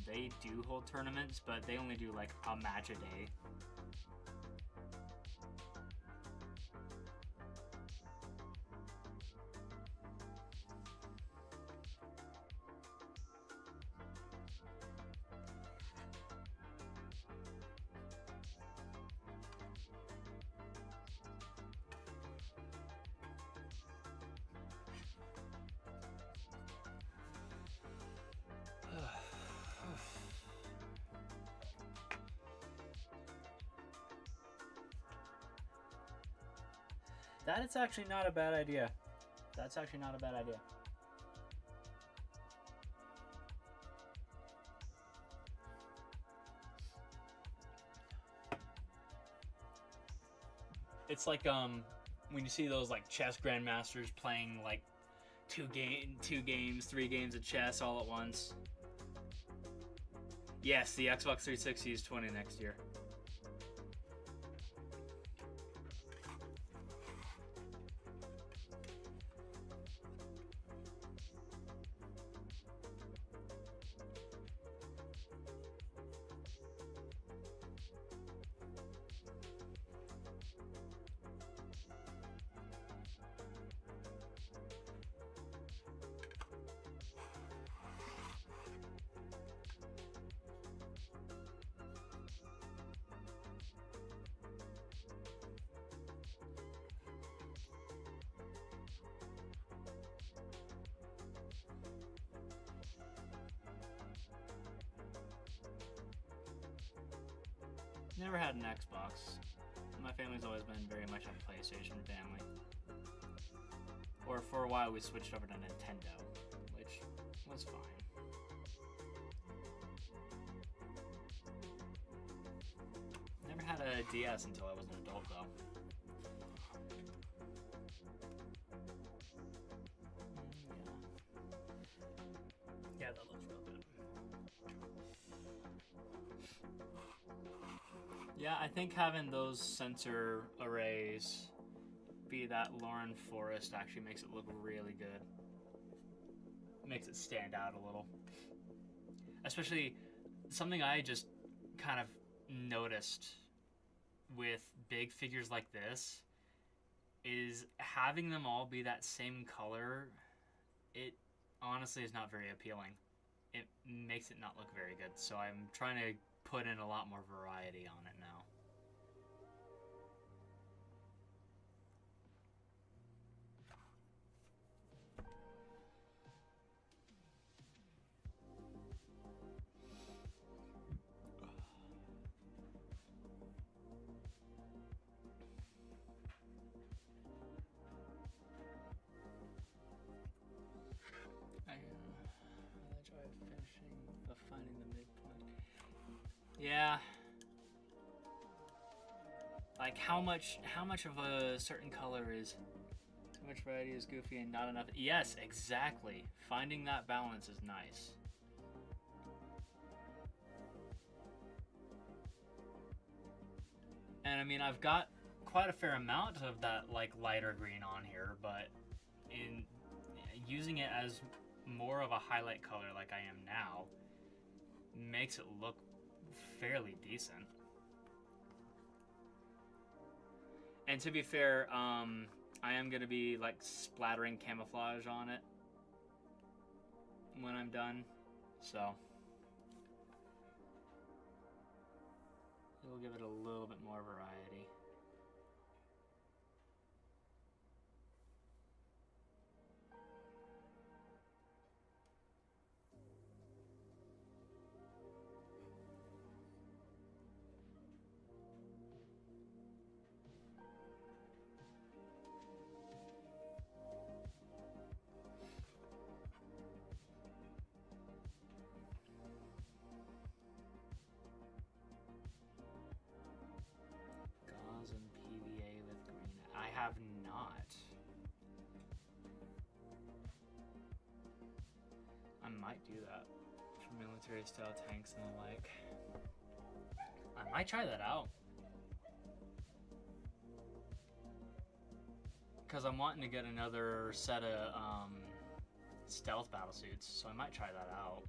they do hold tournaments, but they only do, like, a match a day. That is actually not a bad idea. That's actually not a bad idea. It's like when you see those like chess grandmasters playing like 3 games of chess all at once. Yes, the Xbox 360 is 20 next year. Never had an Xbox. My family's always been very much a PlayStation family. Or for a while we switched over to Nintendo, which was fine. Never had a DS until I was an adult though. Yeah, that looks real good. Yeah, I think having those sensor arrays be that Lauren Forest actually makes it look really good. Makes it stand out a little. Especially something I just kind of noticed with big figures like this is having them all be that same color, it honestly is not very appealing. It makes it not look very good, so I'm trying to put in a lot more variety on it now. like how much of a certain color is too much variety is goofy and not enough. Yes, exactly. Finding that balance is nice. And I mean, I've got quite a fair amount of that like lighter green on here, but in using it as more of a highlight color like I am now makes it look fairly decent. And to be fair, I am going to be like splattering camouflage on it when I'm done, so it'll give it a little bit more variety. Gauze and PVA with green. I have not. I might do that for military style tanks and the like. I might try that out. Because I'm wanting to get another set of stealth battlesuits, so I might try that out.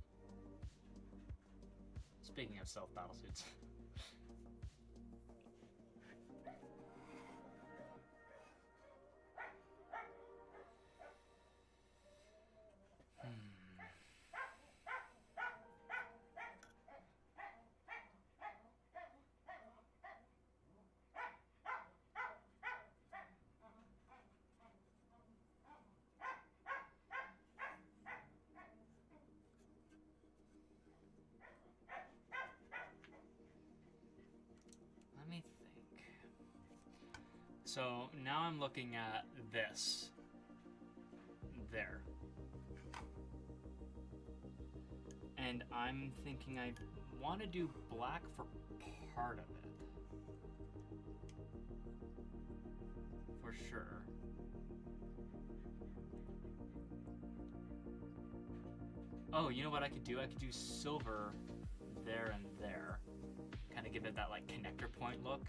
Speaking of stealth battlesuits. Let me think. So now I'm looking at this. There. And I'm thinking I want to do black for part of it. For sure. Oh, you know what I could do? I could do silver there and there. Kind of give it that like connector point look.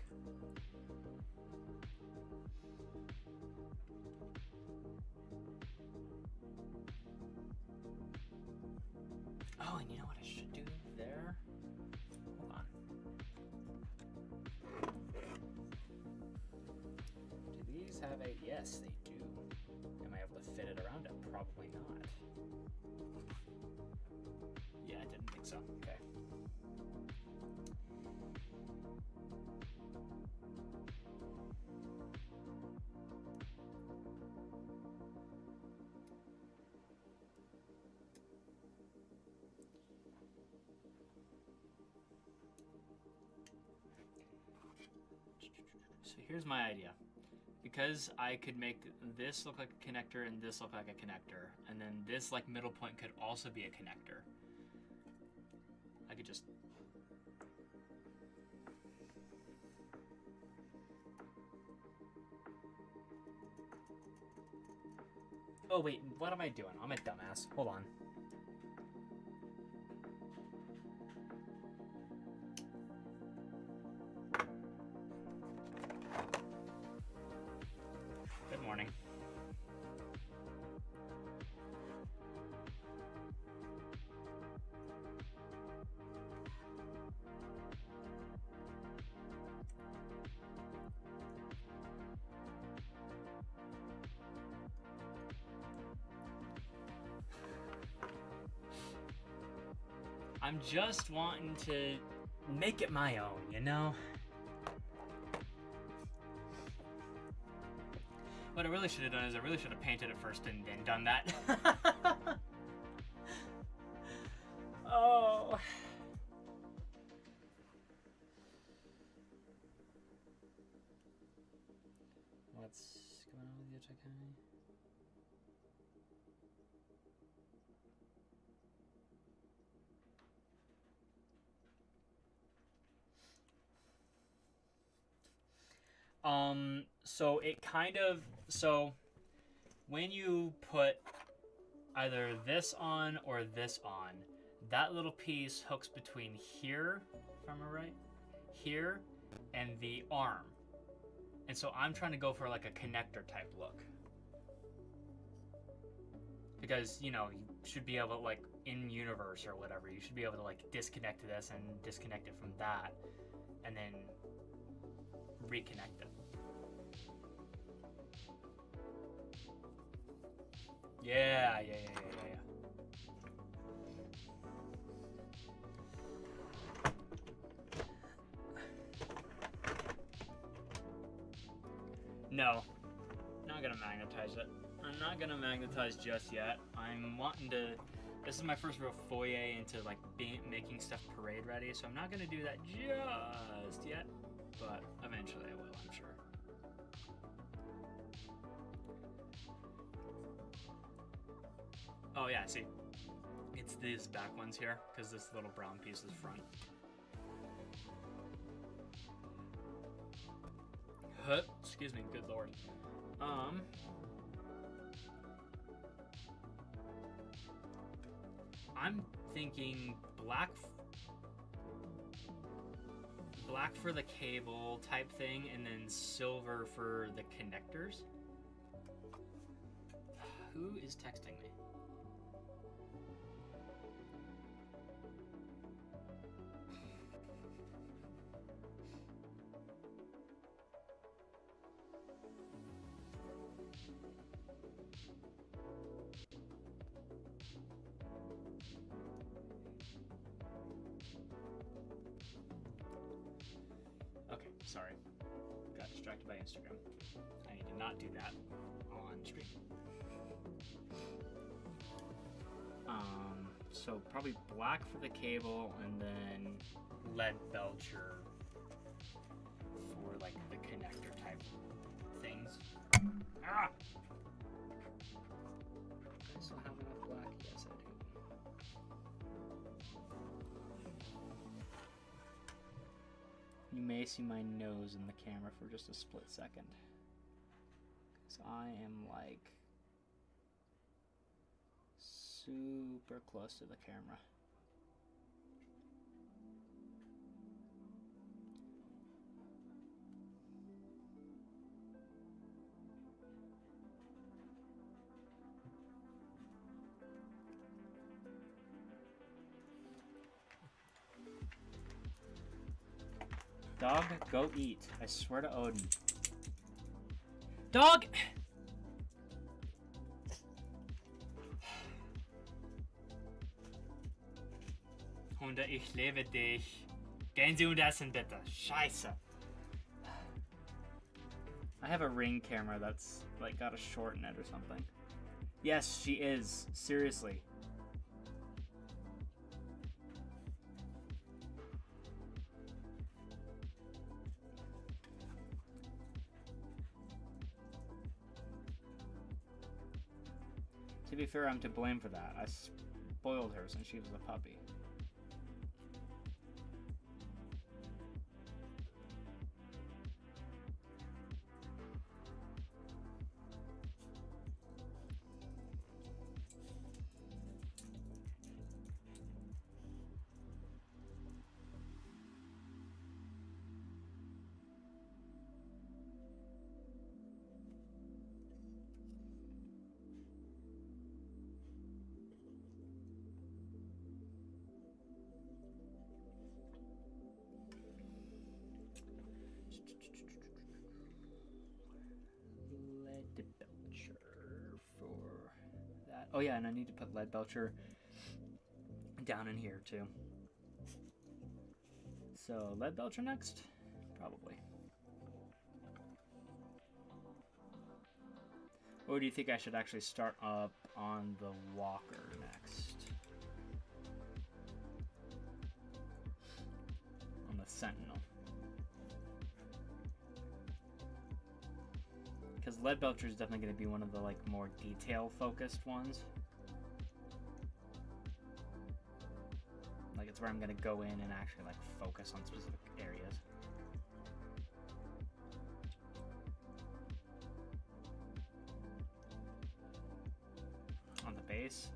Oh, and you know what I should do there? Hold on. Do these have a... Yes, they do. Am I able to fit it around it? Probably not. Yeah, I didn't think so. Okay. So here's my idea. Because I could make this look like a connector and this look like a connector, and then this like middle point could also be a connector. I could just... Oh wait, what am I doing? I'm a dumbass. Hold on. Good morning. I'm just wanting to make it my own, you know? What I really should have done is I really should have painted it first and then done that. Oh. What's going on with you, Takai? So it kind of, so when you put either this on or this on, that little piece hooks between here, if I'm right, here, and the arm. And so I'm trying to go for like a connector type look. Because, you know, you should be able to, like, in universe or whatever, you should be able to, like, disconnect this and disconnect it from that, and then reconnect it. Yeah. No, not gonna magnetize it. I'm not gonna magnetize just yet. I'm wanting to. This is my first real foyer into like making stuff parade ready, so I'm not gonna do that just yet. But eventually I will, I'm sure. Oh yeah, see, it's these back ones here because this little brown piece is front. Excuse me, good lord. I'm thinking black for the cable type thing, and then silver for the connectors. Who is texting me? Okay, sorry. Got distracted by Instagram. I need to not do that on stream. So probably black for the cable, and then lead belcher for like the connector type things. Ah! I still have enough black? Yes, I do. You may see my nose in the camera for just a split second. Because I am like super close to the camera. Dog, go eat. I swear to Odin. Dog! Hunde, ich liebe dich. Gehen Sie und essen bitte. Scheiße. I have a Ring camera that's like got a short in it or something. Yes, she is. Seriously. To be fair, I'm to blame for that. I spoiled her since she was a puppy. Oh yeah, and I need to put lead belcher down in here too. So lead belcher next? Probably. Or do you think I should actually start up on the walker next? On the sentinel. Because lead belcher is definitely going to be one of the like more detail focused ones. Like it's where I'm going to go in and actually like focus on specific areas. base.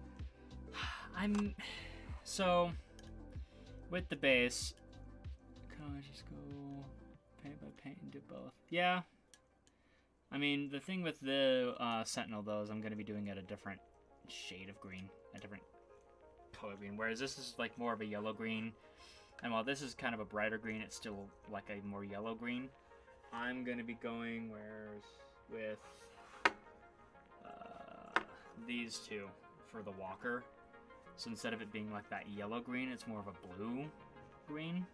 So with the base, can I just go paint by paint and do both? Yeah. I mean, the thing with the Sentinel though is I'm going to be doing it a different shade of green, a different color green, whereas this is like more of a yellow green, and while this is kind of a brighter green, it's still like a more yellow green. I'm going to be going with these two for the walker. So instead of it being like that yellow green, it's more of a blue green.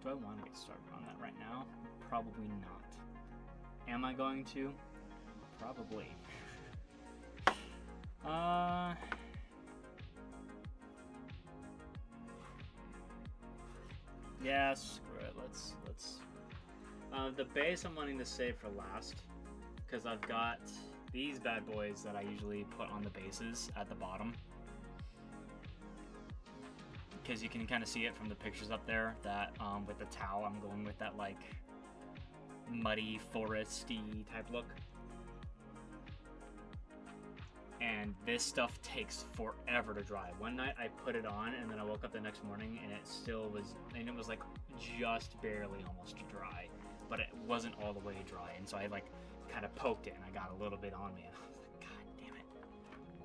Do I want to get started on that right now? Probably not. Am I going to? Probably. Yeah, screw it. Let's. The base I'm wanting to save for last, because I've got these bad boys that I usually put on the bases at the bottom. Because you can kind of see it from the pictures up there that with the towel, I'm going with that like muddy, foresty type look. And this stuff takes forever to dry. One night I put it on and then I woke up the next morning and it still was, and it was like just barely almost dry, but it wasn't all the way dry. And so I like kind of poked it and I got a little bit on me and I was like, God damn it.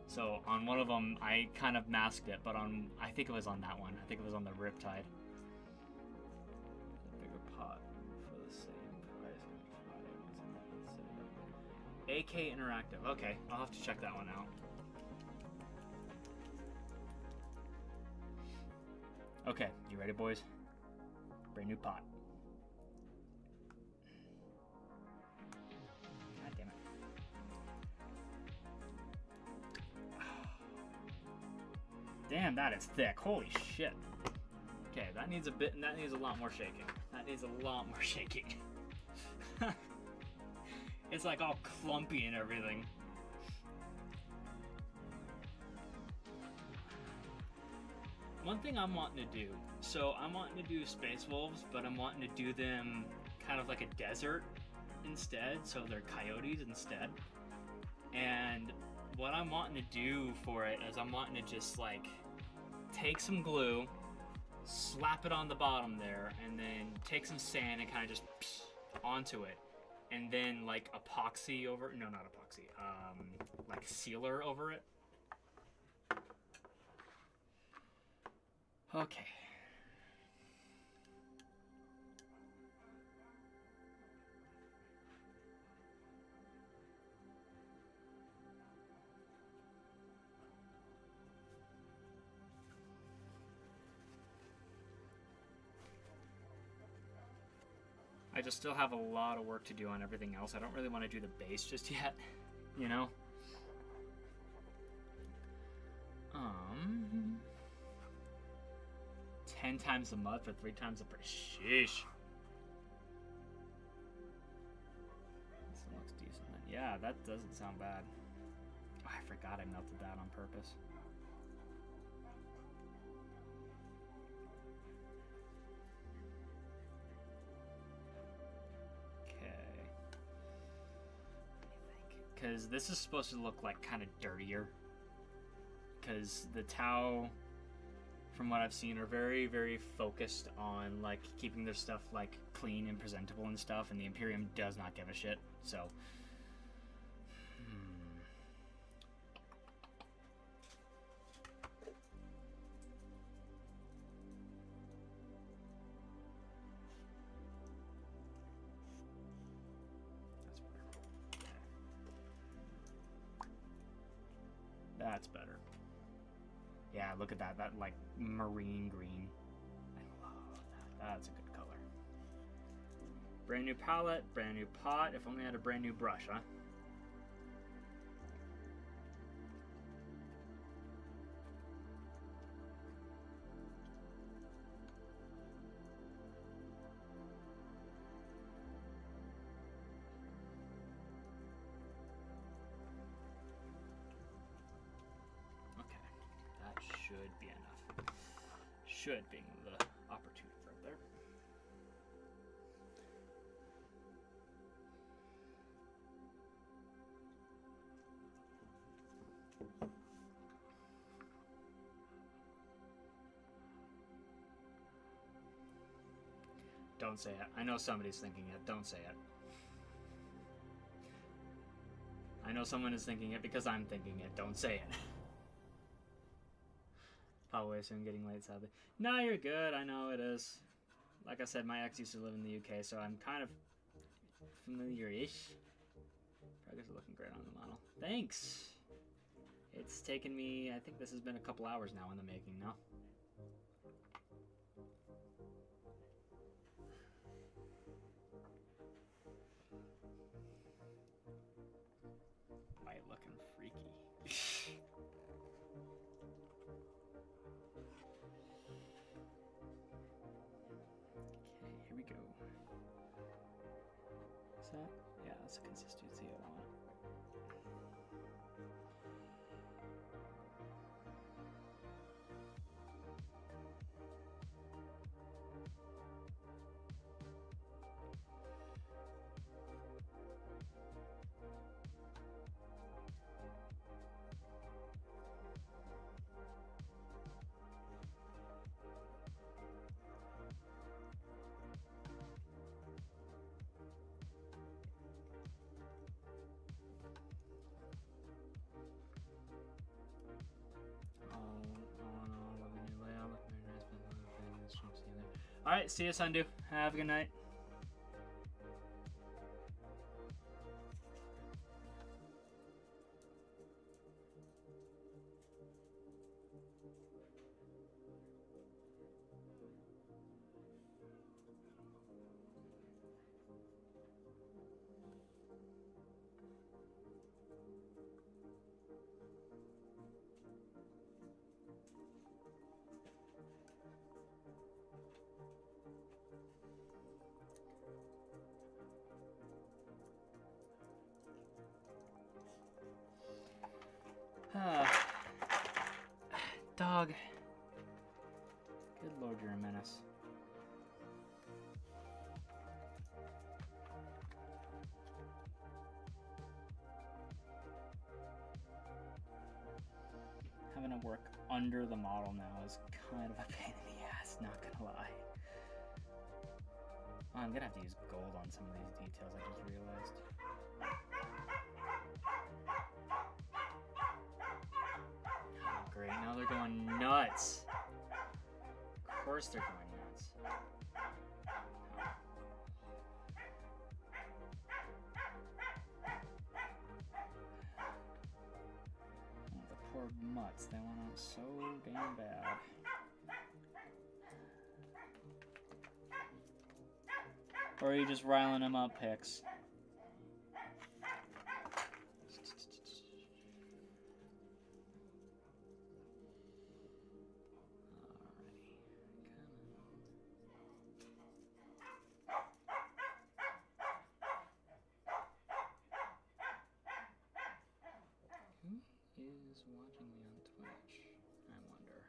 So on one of them, I kind of masked it, but I think it was on that one. I think it was on the Riptide. A bigger pot for the same price. AK Interactive. Okay, I'll have to check that one out. Okay, you ready, boys? Brand new pot. God damn it. Damn, that is thick. Holy shit. Okay, that needs a lot more shaking. That needs a lot more shaking. It's like all clumpy and everything. One thing I'm wanting to do, so I'm wanting to do Space Wolves, but I'm wanting to do them kind of like a desert instead, so they're coyotes instead. And what I'm wanting to do for it is I'm wanting to just like take some glue, slap it on the bottom there, and then take some sand and kind of just onto it. And then like epoxy over, no, not epoxy, like sealer over it. Okay. I just still have a lot of work to do on everything else. I don't really want to do the base just yet, you know? 10 times the mud for 3 times the price. Sheesh. This one looks decent. Yeah, that doesn't sound bad. Oh, I forgot I melted that on purpose. Because this is supposed to look like kind of dirtier, because the Tau, from what I've seen, are very, very focused on like keeping their stuff like clean and presentable and stuff, and the Imperium does not give a shit. So that's better. Yeah, look at that. That like marine green. I love that. That's a good color. Brand new palette, brand new pot. If only I had a brand new brush, huh? Should be enough. Should being the opportunity verb there. Don't say it. I know somebody's thinking it. Don't say it. I know someone is thinking it because I'm thinking it. Don't say it. Probably soon getting late, sadly. No, you're good. I know it is. Like I said, my ex used to live in the UK, so I'm kind of familiar-ish. Progress is looking great on the model. Thanks! It's taken me, I think this has been a couple hours now in the making now. White looking freaky. Okay, here we go. Is that? Yeah, that's a consistency I want. Alright, see you, Sundu. Have a good night. Dog. Good lord, you're a menace. Having to work under the model now is kind of a pain in the ass, not gonna lie. Oh, I'm gonna have to use gold on some of these details, I just realized. Oh, great, now they're going nuts. Of course they're going nuts. Oh, the poor mutts, they want out so damn bad. Or are you just riling them up, Hicks? Who is watching me on Twitch? I wonder.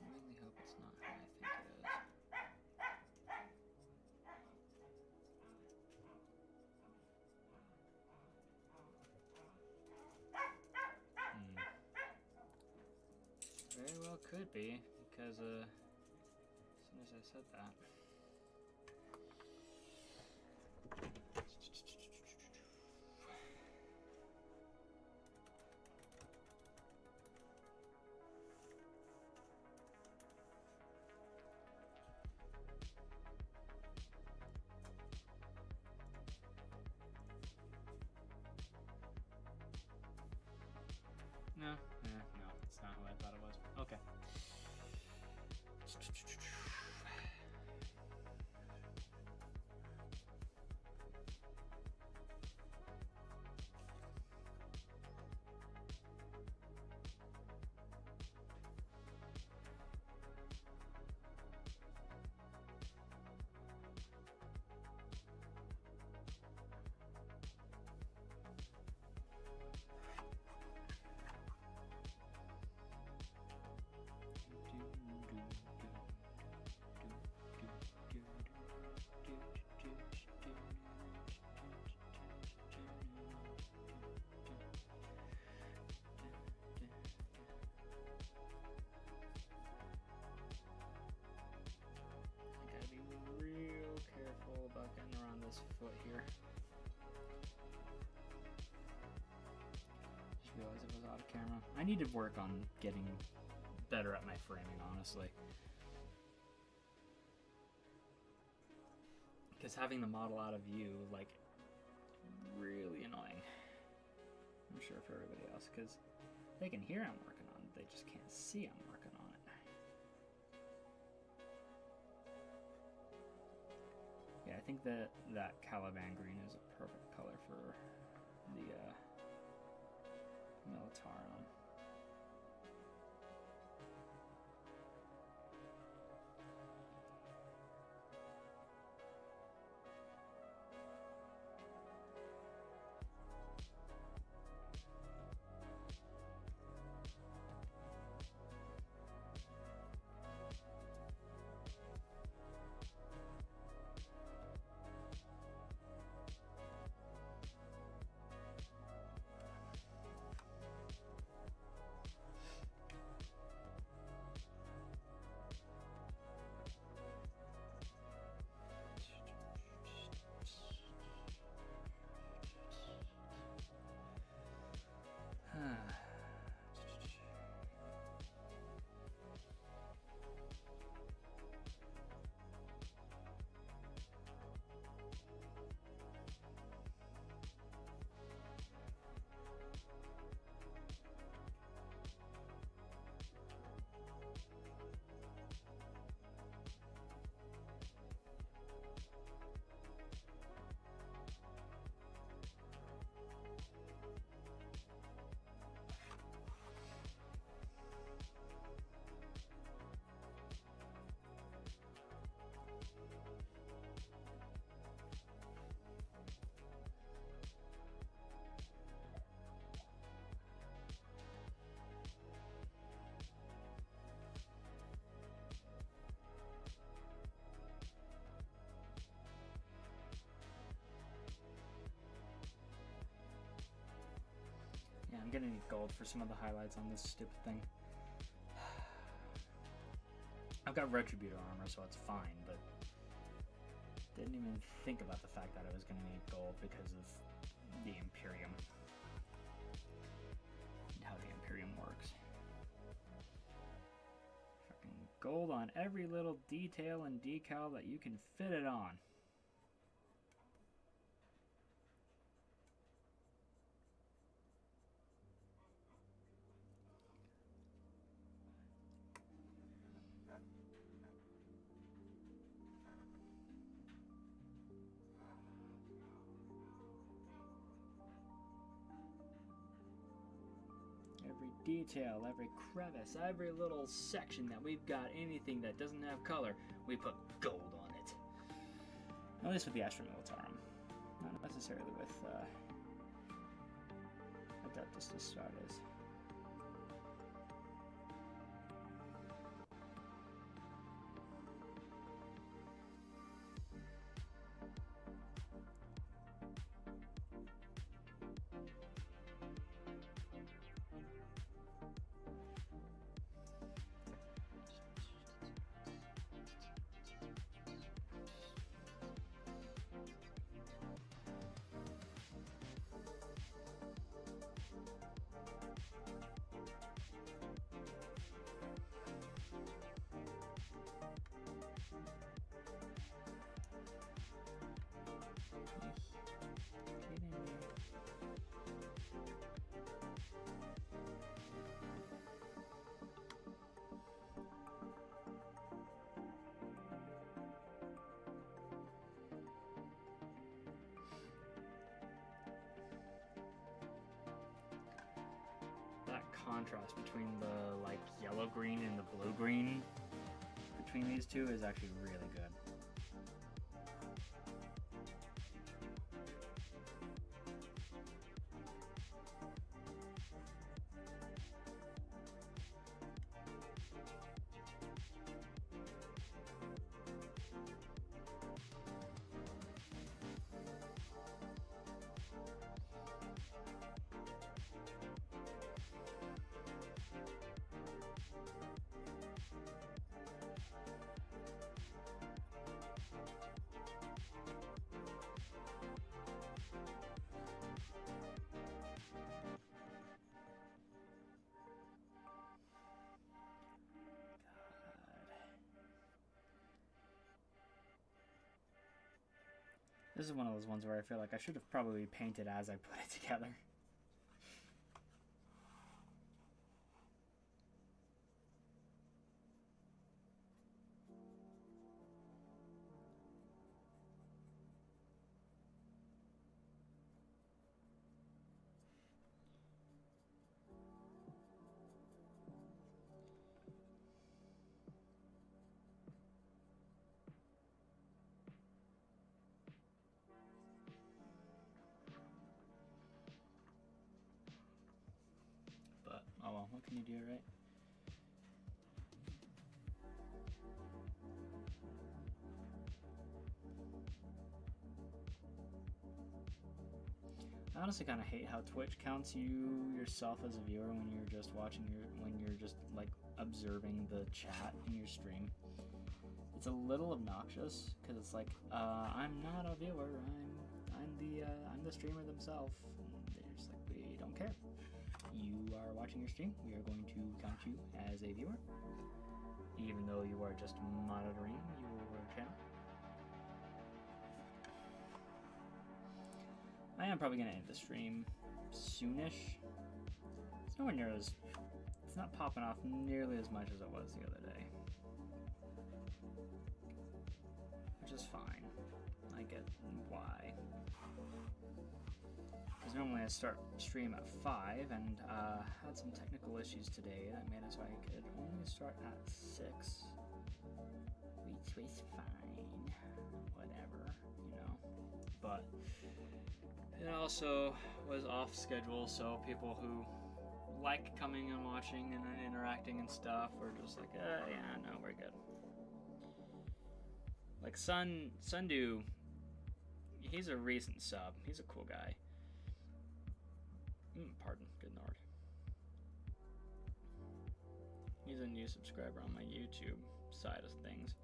I really hope it's not who I think it is. Very well could be, because as soon as I said that. No, it's not who I thought it was. Okay. out of camera. I need to work on getting better at my framing, honestly. Because having the model out of view, like, really annoying. I'm sure for everybody else, because they can hear I'm working on it, they just can't see I'm working on it. Yeah, I think that Caliban green is a perfect color for the Militarum. Yeah, I'm gonna need gold for some of the highlights on this stupid thing. I've got Retributor armor, so it's fine, but didn't even think about the fact that I was gonna need gold because of the Imperium. And how the Imperium works. Fucking gold on every little detail and decal that you can fit it on. Every detail, every crevice, every little section that we've got, anything that doesn't have color, we put gold on it. At least with the Astra Militarum. Not necessarily with Adeptus Astartes. That contrast between the like yellow green and the blue green between these two is actually really good. This is one of those ones where I feel like I should have probably painted as I put it together. But, oh well, what can you do, right? I honestly kind of hate how Twitch counts you yourself as a viewer when you're just watching when you're just like observing the chat in your stream. It's a little obnoxious because it's like, I'm not a viewer. I'm the streamer themselves. And they're just like, we don't care. You are watching your stream. We are going to count you as a viewer, even though you are just monitoring your channel. I am probably gonna end the stream soonish. It's nowhere near as, it's not popping off nearly as much as it was the other day, which is fine. I get why. Because normally I start stream at 5, and had some technical issues today that made it so I could only start at 6, which was fine. Whatever, you know. But it also was off schedule, so people who like coming and watching and interacting and stuff were just like, yeah, no, we're good. Like Sundu, he's a recent sub. He's a cool guy. Pardon, good lord. He's a new subscriber on my YouTube side of things.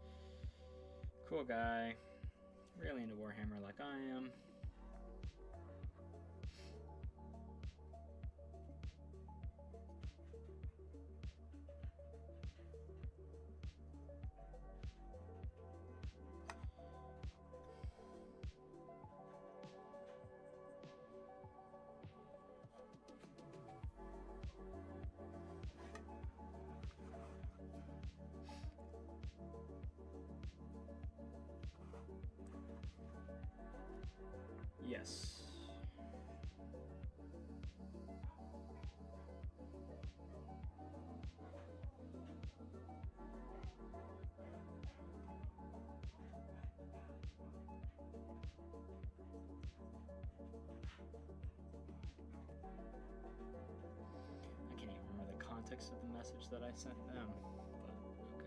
Cool guy. Really into Warhammer like I am. Yes. I can't even remember the context of the message that I sent them, but okay.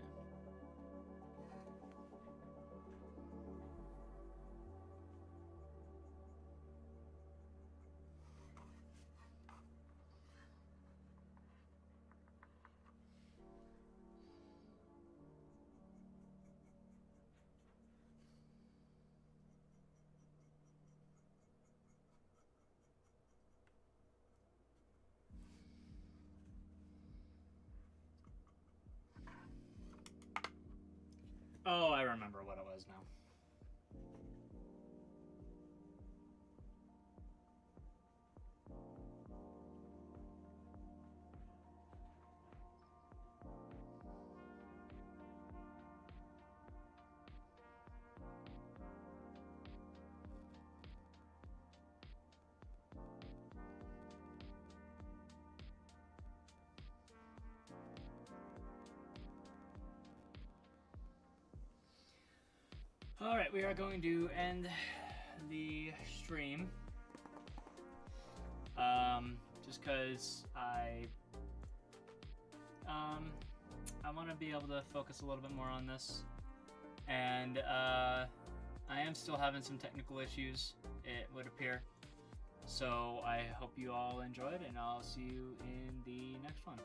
Oh, I remember what it was now. Alright, we are going to end the stream. Just because I want to be able to focus a little bit more on this. And I am still having some technical issues, it would appear. So I hope you all enjoyed, and I'll see you in the next one.